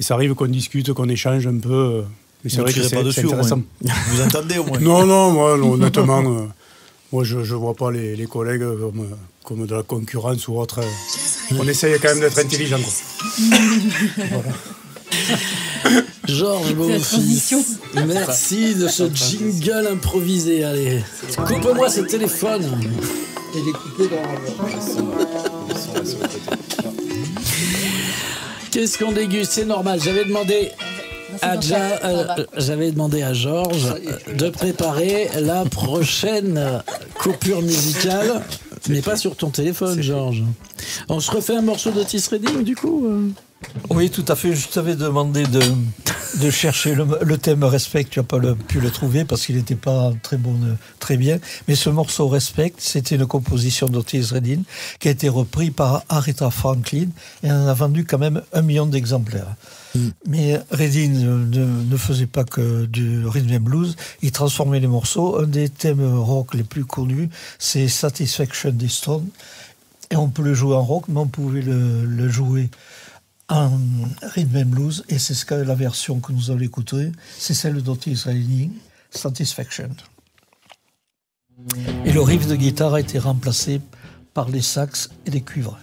ça arrive qu'on discute, qu'on échange un peu. Mais c'est vrai que c'est intéressant. Vous entendez au moins? Non, moi, honnêtement, moi, je ne vois pas les collègues comme de la concurrence ou autre. On essaye quand même d'être intelligent, quoi. Voilà. Georges Beaufils, merci de ce jingle improvisé. Allez, coupe-moi ce téléphone. Et les couper dans Qu'est-ce qu'on déguste? C'est normal, j'avais demandé à Georges de préparer la prochaine coupure musicale, mais pas sur ton téléphone, Georges. On se refait un morceau d'Otis Redding, du coup Oui, tout à fait. Je t'avais demandé de chercher le thème Respect. Tu n'as pas pu le trouver parce qu'il n'était pas très bien. Mais ce morceau Respect, c'était une composition d'Otis Redding qui a été repris par Aretha Franklin et on en a vendu quand même 1 million d'exemplaires. Mais Redding ne faisait pas que du rhythm and blues, il transformait les morceaux. Un des thèmes rock les plus connus, c'est Satisfaction des Stones. Et on peut le jouer en rock, mais on pouvait le jouer en rhythm and blues. Et c'est la version que nous allons écouter, c'est celle d'Otis Redding, Satisfaction. Et le riff de guitare a été remplacé par les sax et les cuivres.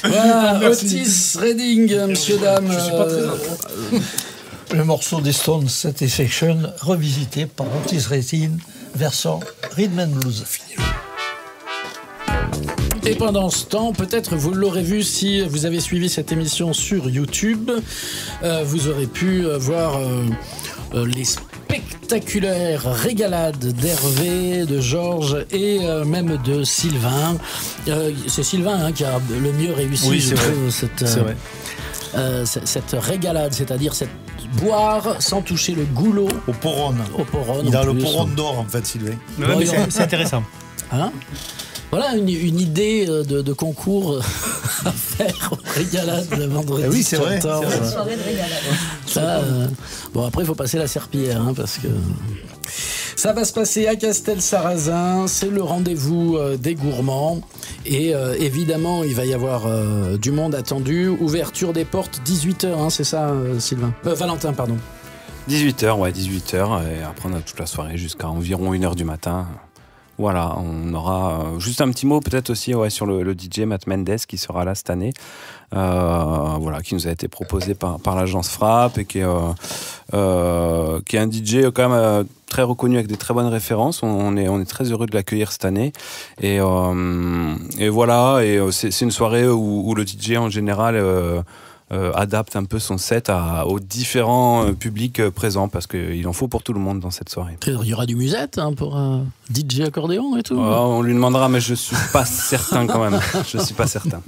Voilà, Otis Redding, monsieur, dame. Le morceau des Stones, Satisfaction, revisité par Otis Redding, version Rhythm and Blues. Et pendant ce temps, peut-être vous l'aurez vu si vous avez suivi cette émission sur YouTube, vous aurez pu voir les spectaculaires régalades d'Hervé, de Georges et même de Sylvain. C'est Sylvain qui a le mieux réussi, oui, je trouve, cette régalade, c'est-à-dire cette boire sans toucher le goulot. Au poron. Il a le poron d'or, en fait, Sylvain. Ouais, mais c'est intéressant. Hein? Voilà une idée de concours à faire au Régalade le vendredi. Oui, c'est vrai. Une soirée de régalade. Ça, bon, après, il faut passer la serpillière, hein, parce que ça va se passer à Castelsarrasin. C'est le rendez-vous des gourmands. Et évidemment, il va y avoir du monde attendu. Ouverture des portes 18h, hein, c'est ça, Sylvain Valentin, pardon. 18h, ouais, 18h. Et après, on a toute la soirée jusqu'à environ 1h du matin. Voilà, on aura juste un petit mot peut-être aussi sur le DJ Matt Mendes qui sera là cette année, voilà, qui nous a été proposé par l'agence Frappe et qui est un DJ quand même très reconnu avec des très bonnes références. On est très heureux de l'accueillir cette année et voilà, et c'est une soirée où le DJ en général adapte un peu son set aux différents publics présents parce qu'il en faut pour tout le monde dans cette soirée. Il y aura du musette pour DJ accordéon et tout. On lui demandera, mais je suis pas certain quand même. Je suis pas certain.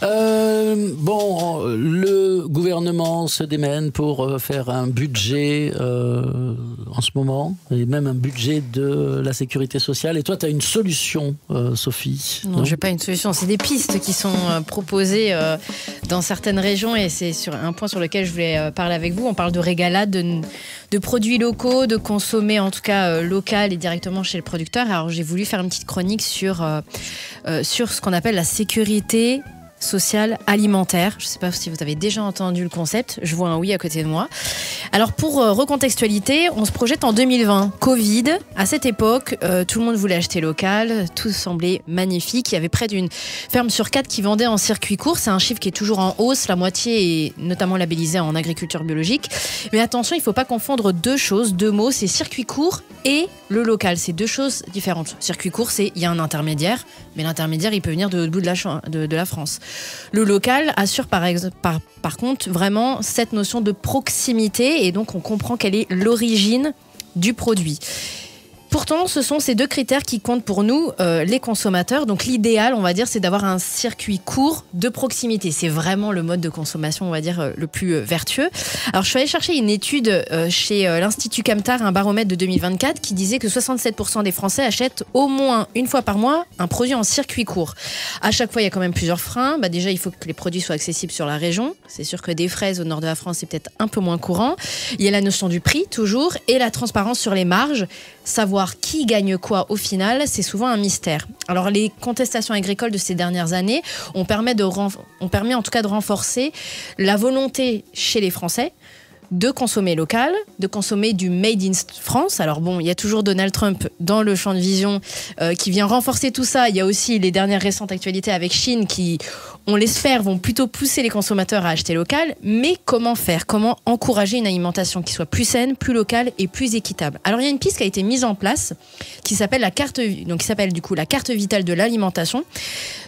Bon, le gouvernement se démène pour faire un budget en ce moment, et même un budget de la sécurité sociale. Et toi, tu as une solution, Sophie? Non, j'ai pas une solution. C'est des pistes qui sont proposées dans certaines régions, et c'est sur un point sur lequel je voulais parler avec vous. On parle de régalade, de produits locaux, de consommer en tout cas local et directement chez le producteur. Alors j'ai voulu faire une petite chronique sur ce qu'on appelle la sécurité sociale alimentaire. Je ne sais pas si vous avez déjà entendu le concept. Je vois un oui à côté de moi. Alors pour recontextualité, on se projette en 2020. Covid, à cette époque, tout le monde voulait acheter local, tout semblait magnifique. Il y avait près d'une ferme sur 4 qui vendait en circuit court. C'est un chiffre qui est toujours en hausse. La moitié est notamment labellisée en agriculture biologique. Mais attention, il ne faut pas confondre deux mots. C'est circuit court et le local. C'est deux choses différentes. Circuit court, il y a un intermédiaire, mais l'intermédiaire, il peut venir de l'autre bout de la France. Le local assure par contre vraiment cette notion de proximité, et donc on comprend quelle est l'origine du produit. Pourtant, ce sont ces deux critères qui comptent pour nous, les consommateurs. Donc l'idéal, on va dire, c'est d'avoir un circuit court de proximité. C'est vraiment le mode de consommation, on va dire, le plus vertueux. Alors je suis allée chercher une étude chez l'Institut Camtar, un baromètre de 2024, qui disait que 67% des Français achètent au moins une fois par mois un produit en circuit court. À chaque fois, il y a quand même plusieurs freins. Déjà, il faut que les produits soient accessibles sur la région. C'est sûr que des fraises au nord de la France, c'est peut-être un peu moins courant. Il y a la notion du prix, toujours, et la transparence sur les marges. Savoir qui gagne quoi au final, c'est souvent un mystère. Alors les contestations agricoles de ces dernières années ont permis en tout cas de renforcer la volonté chez les Français de consommer local, de consommer du Made in France. Alors bon, il y a toujours Donald Trump dans le champ de vision qui vient renforcer tout ça. Il y a aussi les dernières récentes actualités avec Chine qui, on l'espère, vont plutôt pousser les consommateurs à acheter local. Mais comment faire? Comment encourager une alimentation qui soit plus saine, plus locale et plus équitable? Alors il y a une piste qui a été mise en place qui s'appelle la carte vitale de l'alimentation.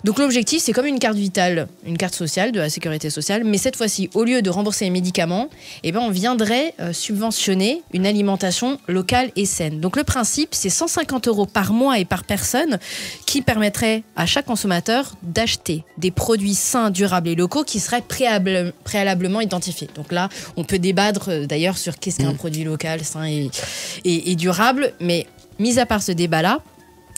Donc l'objectif, c'est comme une carte vitale, une carte sociale de la sécurité sociale, mais cette fois-ci, au lieu de rembourser les médicaments, on viendrait subventionner une alimentation locale et saine. Donc le principe, c'est 150 € par mois et par personne qui permettrait à chaque consommateur d'acheter des produits sains, durables et locaux qui seraient préalablement identifiés. Donc là, on peut débattre d'ailleurs sur qu'est-ce qu'un produit local, sain et durable, mais mis à part ce débat-là,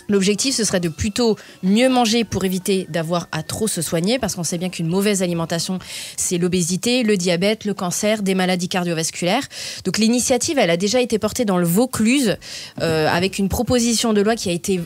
l'objectif, ce serait de plutôt mieux manger pour éviter d'avoir à trop se soigner, parce qu'on sait bien qu'une mauvaise alimentation, c'est l'obésité, le diabète, le cancer, des maladies cardiovasculaires. Donc l'initiative, elle a déjà été portée dans le Vaucluse, avec une proposition de loi qui a été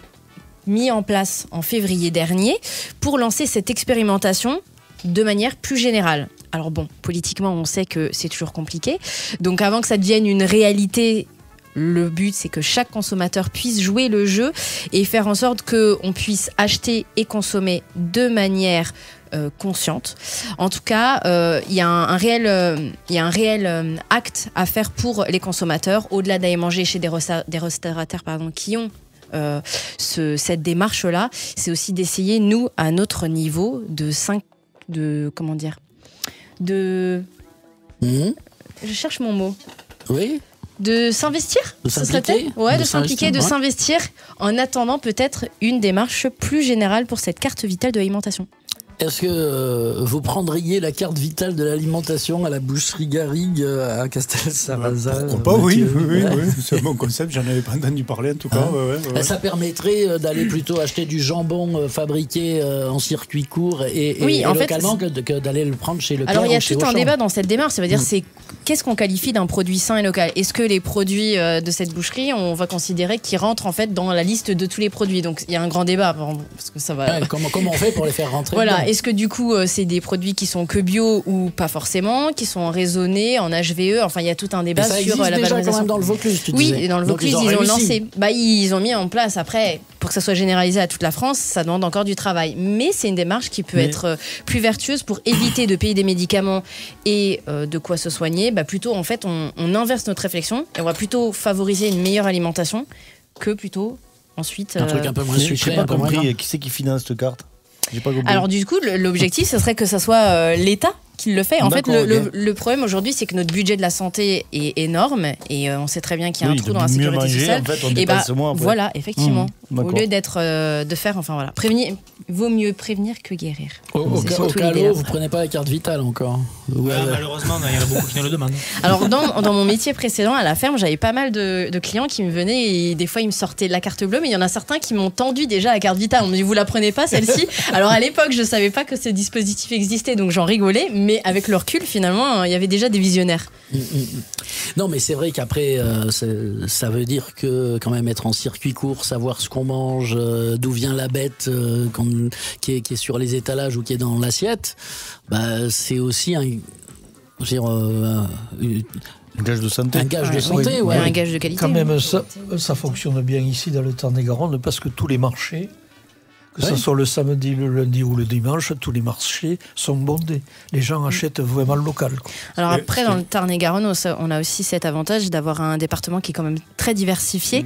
mise en place en février dernier pour lancer cette expérimentation de manière plus générale. Alors bon, politiquement, on sait que c'est toujours compliqué. Donc avant que ça devienne une réalité, le but, c'est que chaque consommateur puisse jouer le jeu et faire en sorte qu'on puisse acheter et consommer de manière consciente. En tout cas, il y a un réel acte à faire pour les consommateurs, au-delà d'aller manger chez des restaurateurs qui ont cette démarche-là. C'est aussi d'essayer, nous, à notre niveau, je cherche mon mot. Oui. De s'investir, ce serait peut-être de s'impliquer, de s'investir en attendant peut-être une démarche plus générale pour cette carte vitale de l'alimentation. Est-ce que vous prendriez la carte vitale de l'alimentation à la boucherie Garrigue à Castel-Sarrazin? Pourquoi pas, oui. C'est un bon concept, j'en avais pas entendu parler en tout cas. Ça permettrait d'aller plutôt acheter du jambon fabriqué en circuit court et localement que d'aller le prendre chez Leclerc. Alors il y a ou chez tout un Auchan. débat dans cette démarche, ça veut dire c'est qu'est-ce qu'on qualifie d'un produit sain et local? Est-ce que les produits de cette boucherie, on va considérer qu'ils rentrent en fait dans la liste de tous les produits? Donc il y a un grand débat parce que ça va. Ouais, comment on fait pour les faire rentrer? Voilà. Est-ce que du coup c'est des produits qui sont que bio ou pas forcément, qui sont raisonnés en HVE? Enfin il y a tout un débat ça sur la déjà valorisation. quand même dans le Vaucluse, tu disais. Oui, et dans le Donc, Vaucluse ils ont réussi. lancé. Ils ont mis en place après pour que ça soit généralisé à toute la France, ça demande encore du travail. Mais c'est une démarche qui peut être plus vertueuse pour éviter de payer des médicaments et de quoi se soigner. Plutôt en fait on inverse notre réflexion et on va plutôt favoriser une meilleure alimentation que plutôt ensuite un truc un peu moins J'ai sucré, pas un peu moins compris, gras. qui c'est qui finance cette carte? J'ai pas compris. Alors du coup l'objectif ce serait que ça soit l'État qui le fait. En fait le problème aujourd'hui c'est que notre budget de la santé est énorme et on sait très bien qu'il y a un trou dans la sécurité sociale. En fait, on dépense moins après. Voilà, effectivement. Au d'accord. lieu de faire prévenir, vaut mieux prévenir que guérir. Au Calo, vous prenez pas la carte vitale encore? Malheureusement, il y en a beaucoup qui nous le demandent. Alors dans mon métier précédent à la ferme, j'avais pas mal de clients qui me venaient et des fois ils me sortaient la carte bleue, mais il y en a certains qui m'ont tendu déjà la carte vitale. On me dit vous la prenez pas celle-ci? Alors à l'époque je savais pas que ce dispositif existait, donc j'en rigolais, mais avec le recul finalement il y avait déjà des visionnaires. Non mais c'est vrai qu'après ça veut dire que quand même être en circuit court, savoir ce qu'on mange, d'où vient la bête qui est sur les étalages ou qui est dans l'assiette, c'est aussi un gage de santé. Un gage de santé, ouais. Un gage de qualité. Quand même, ça fonctionne bien ici dans le Tarn-et-Garonne parce que tous les marchés, que ce soit le samedi, le lundi ou le dimanche, tous les marchés sont bondés. Les gens achètent vraiment local. Alors après, dans le Tarn-et-Garonne, on a aussi cet avantage d'avoir un département qui est quand même très diversifié.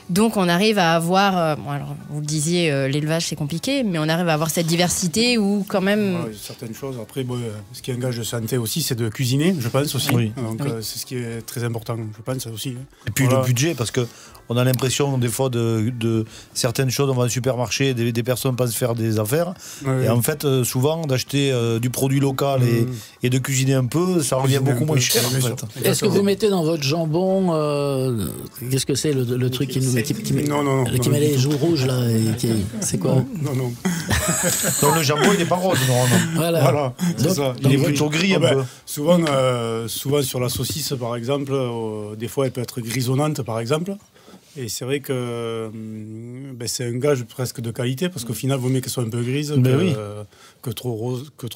Donc on arrive à avoir, alors vous le disiez, l'élevage c'est compliqué, mais on arrive à avoir cette diversité où quand même... certaines choses. Après, ce qui est un gage de santé aussi, c'est de cuisiner, je pense aussi. Oui. Donc c'est ce qui est très important, je pense aussi. Et puis le budget, parce que on a l'impression des fois de certaines choses, on va au supermarché, des personnes pensent faire des affaires, et en fait souvent d'acheter du produit local et de cuisiner un peu, ça revient beaucoup moins cher en fait. Est-ce que vous mettez dans votre jambon, qu'est-ce que c'est le truc qui met les joues rouges là, c'est quoi? Non. Donc le jambon il n'est pas rose normalement. Voilà, c'est ça. Il est plutôt gris un peu. Souvent sur la saucisse par exemple, des fois elle peut être grisonnante par exemple. Et c'est vrai que c'est un gage presque de qualité parce qu'au final, il vaut mieux qu'elle soit un peu grise que trop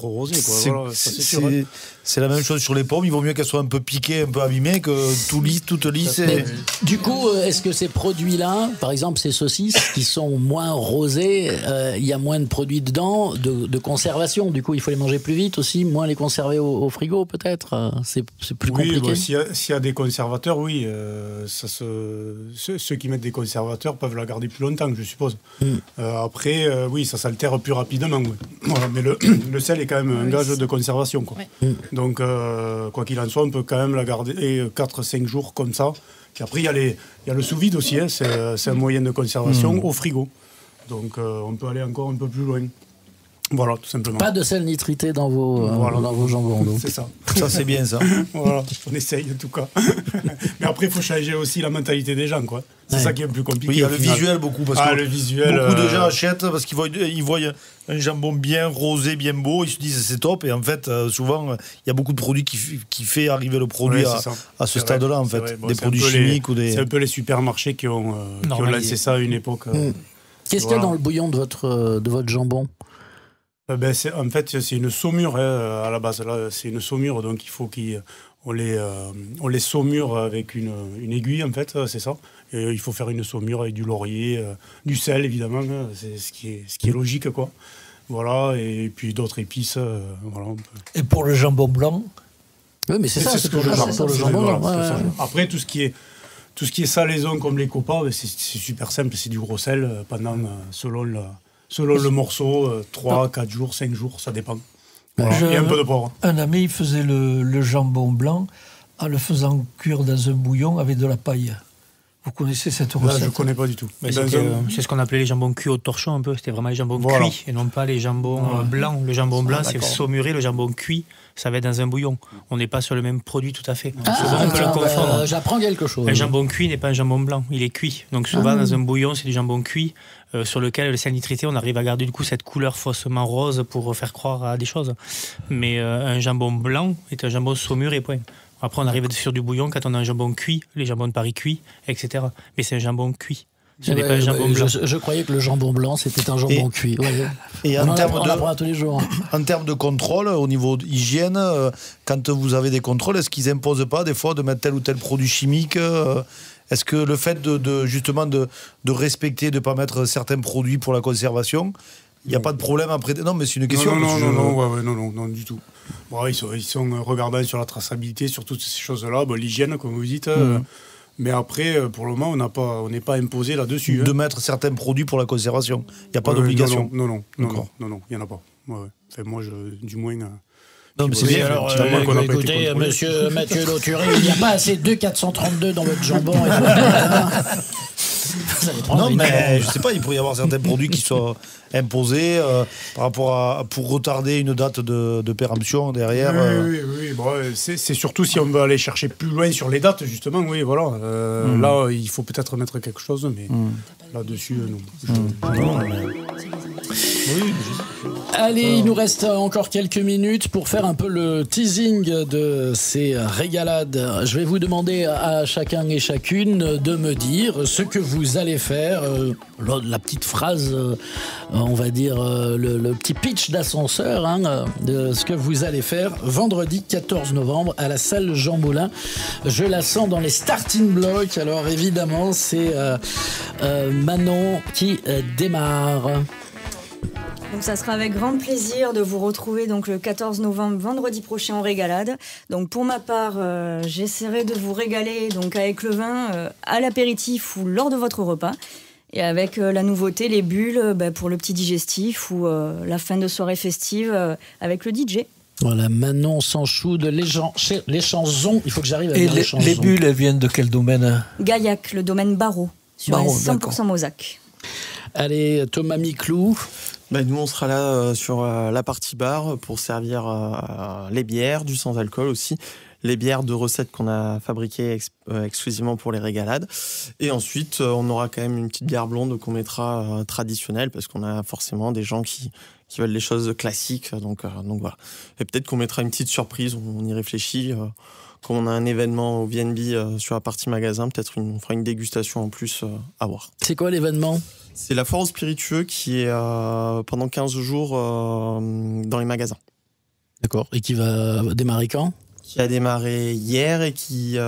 rosée. C'est sûr. C'est la même chose sur les pommes. Il vaut mieux qu'elles soient un peu piquées, un peu abîmées que toute lisse. Du coup, est-ce que ces produits-là, par exemple ces saucisses qui sont moins rosées, il y a moins de produits dedans, de conservation? Du coup, il faut les manger plus vite aussi, moins les conserver au frigo peut-être? C'est plus compliqué. S'il y a des conservateurs, oui. Ceux qui mettent des conservateurs peuvent la garder plus longtemps, je suppose. Après, oui, ça s'altère plus rapidement. Oui. Voilà, mais le sel est quand même un gage de conservation. Quoi. Donc, quoi qu'il en soit, on peut quand même la garder 4-5 jours comme ça. Puis après, il y a le sous-vide aussi. Hein, c'est un moyen de conservation au frigo. Donc, on peut aller encore un peu plus loin. Voilà, tout simplement. Pas de sel nitrité dans vos jambons. Donc. C'est ça. Ça, c'est bien, ça. Voilà, on essaye en tout cas. Mais après, il faut changer aussi la mentalité des gens, quoi. C'est ça qui est plus compliqué. Oui, il y a le visuel beaucoup. Parce que le visuel, beaucoup de gens achètent parce qu'ils voient un jambon bien rosé, bien beau. Ils se disent c'est top. Et en fait, souvent, il y a beaucoup de produits qui fait arriver le produit à ce stade-là, en fait. Des produits chimiques ou des... C'est un peu les supermarchés qui ont lancé ça à une époque. Qu'est-ce qu'il y a dans le bouillon de votre jambon? En fait, c'est une saumure à la base. Là, c'est une saumure, donc il faut on les saumure avec une aiguille, en fait, c'est ça. Et il faut faire une saumure avec du laurier, du sel, évidemment, c'est ce qui est logique, quoi. Voilà, et puis d'autres épices. Voilà, Et pour le jambon blanc? Oui, mais c'est ça, c'est pour le jambon blanc. Après, tout ce qui est salaison comme les copas, c'est super simple, c'est du gros sel pendant, selon le morceau, 3, 4 jours, 5 jours, ça dépend. Voilà. Et un peu de poivre. Un ami, il faisait le jambon blanc en le faisant cuire dans un bouillon avec de la paille. Vous connaissez cette Là, recette? je ne connais pas du tout. C'est ce qu'on appelait les jambons cuits au torchon un peu. C'était vraiment les jambons cuits et non pas les jambons blancs. Le jambon blanc, c'est saumuré. Le jambon cuit, ça va être dans un bouillon. On n'est pas sur le même produit tout à fait. Souvent, on peut le confondre. J'apprends quelque chose. Un jambon cuit n'est pas un jambon blanc. Il est cuit. Donc souvent, dans un bouillon, c'est du jambon cuit sur lequel le sel nitrité, on arrive à garder du coup cette couleur faussement rose pour faire croire à des choses. Mais un jambon blanc est un jambon saumuré, point. Après, on arrive sur du bouillon quand on a un jambon cuit, les jambons de Paris cuits, etc. Mais c'est un jambon cuit. Ce n'est pas un jambon blanc. Je croyais que le jambon blanc, c'était un jambon cuit. Et on apprend tous les jours. En termes de contrôle, au niveau hygiène, quand vous avez des contrôles, est-ce qu'ils n'imposent pas des fois de mettre tel ou tel produit chimique Est-ce que le fait justement de respecter, de ne pas mettre certains produits pour la conservation, il n'y a pas de problème après? Non, mais c'est une question. Non, du tout. Bon, ils sont regardants sur la traçabilité, sur toutes ces choses-là. Bon, l'hygiène, comme vous dites. Mais après, pour le moment, on n'est pas imposé là-dessus. De mettre certains produits pour la conservation. Il n'y a pas d'obligation. Non, il n'y en a pas. Enfin, moi, du moins. Non, mais c'est bien. Alors, écoutez, monsieur Mathieu Lauturé, il n'y a pas assez de 432 dans votre jambon. Non, mais je sais pas, il pourrait y avoir certains produits qui soient imposés par rapport pour retarder une date de péremption derrière. Oui. Bon, c'est surtout si on veut aller chercher plus loin sur les dates, justement. Oui, voilà. Là, il faut peut-être mettre quelque chose, mais là-dessus, non. Allez, il nous reste encore quelques minutes pour faire un peu le teasing de ces régalades. Je vais vous demander à chacun et chacune de me dire ce que vous allez faire, la petite phrase, on va dire le petit pitch d'ascenseur de ce que vous allez faire vendredi 14 novembre à la salle Jean Moulin. Je la sens dans les starting blocks. Alors évidemment, c'est Manon qui démarre. Donc ça sera avec grand plaisir de vous retrouver donc le 14 novembre, vendredi prochain en régalade. Donc pour ma part, j'essaierai de vous régaler donc avec le vin à l'apéritif ou lors de votre repas. Et avec la nouveauté, les bulles pour le petit digestif ou la fin de soirée festive avec le DJ. Voilà, Manon Sanchou de les Chansons. Il faut que j'arrive à dire les Chansons. Les bulles, elles viennent de quel domaine? Gaillac, le domaine Barreau, sur un 100% Mozac. Allez, Thomas Miclou. Nous, on sera là sur la partie bar pour servir les bières, du sans-alcool aussi. Les bières de recettes qu'on a fabriquées exclusivement pour les régalades. Et ensuite, on aura quand même une petite bière blonde qu'on mettra traditionnelle parce qu'on a forcément des gens qui veulent les choses classiques. Donc voilà. Et peut-être qu'on mettra une petite surprise, on y réfléchit. Comme on a un événement au VNB sur la partie magasin, peut-être on fera une dégustation en plus à voir. C'est quoi l'événement ? C'est la foire aux spiritueux qui est pendant 15 jours dans les magasins. D'accord. Et qui va démarrer quand ? Qui a démarré hier et qui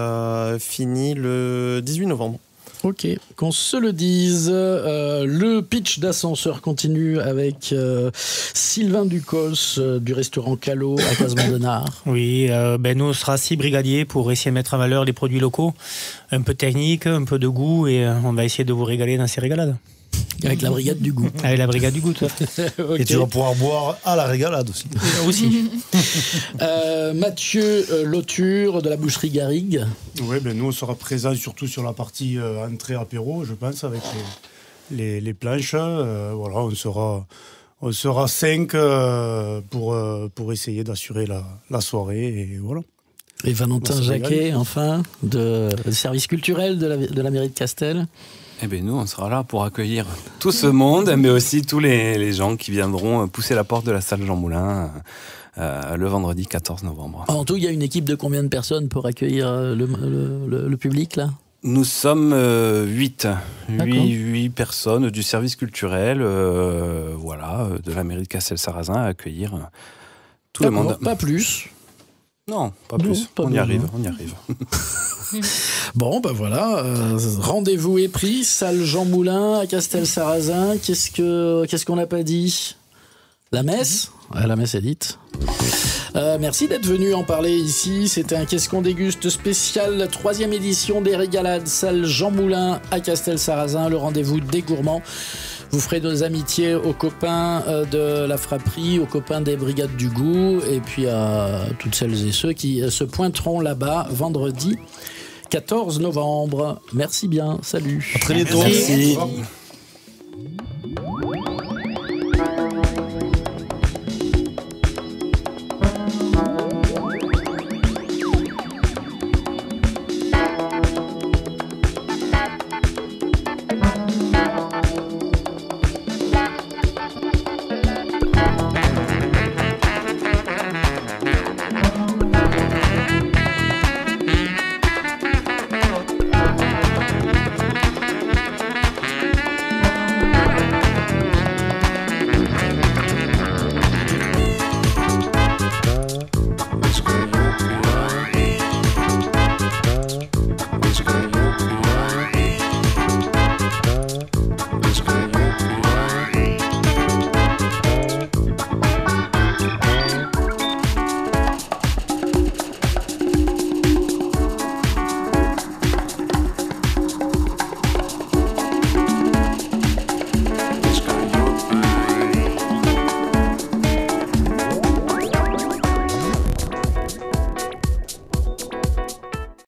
finit le 18 novembre. Ok, qu'on se le dise, le pitch d'ascenseur continue avec Sylvain Ducos du restaurant Callot à Casemont-Denard. Oui, nous on sera 6 brigadiers pour essayer de mettre en valeur les produits locaux, un peu de technique, un peu de goût et on va essayer de vous régaler dans ces régalades. Avec la brigade du goût. Avec la brigade du goût, tout à fait. Okay. Et tu vas pouvoir boire à la régalade aussi. Aussi. Mathieu Lauture de la boucherie Garrigue. Oui, nous on sera présents surtout sur la partie entrée apéro, je pense, avec les planches. Voilà, on sera 5 pour essayer d'assurer la soirée et voilà. Et Valentin Jacquet, enfin, du service culturel de la mairie de Castel. Eh bien, nous, on sera là pour accueillir tout ce monde, mais aussi tous les gens qui viendront pousser la porte de la salle Jean Moulin le vendredi 14 novembre. En tout, il y a une équipe de combien de personnes pour accueillir le public, là ? Nous sommes 8 personnes du service culturel de la mairie de Castel-Sarrazin à accueillir tout le monde. Pas plus. Non, pas plus. On y arrive. Bon, voilà. Rendez-vous est pris. Salle Jean Moulin à Castel-Sarrazin. Qu'est-ce qu'on n'a pas dit ? La messe ? La messe est dite. Merci d'être venu en parler ici. C'était un Qu'est-ce qu'on déguste spécial, la 3e édition des régalades. Salle Jean Moulin à Castel-Sarrazin. Le rendez-vous des gourmands. Vous ferez nos amitiés aux copains de la Frapperie, aux copains des Brigades du Goût et puis à toutes celles et ceux qui se pointeront là-bas vendredi 14 novembre. Merci bien, salut. À très bientôt. Merci. Merci.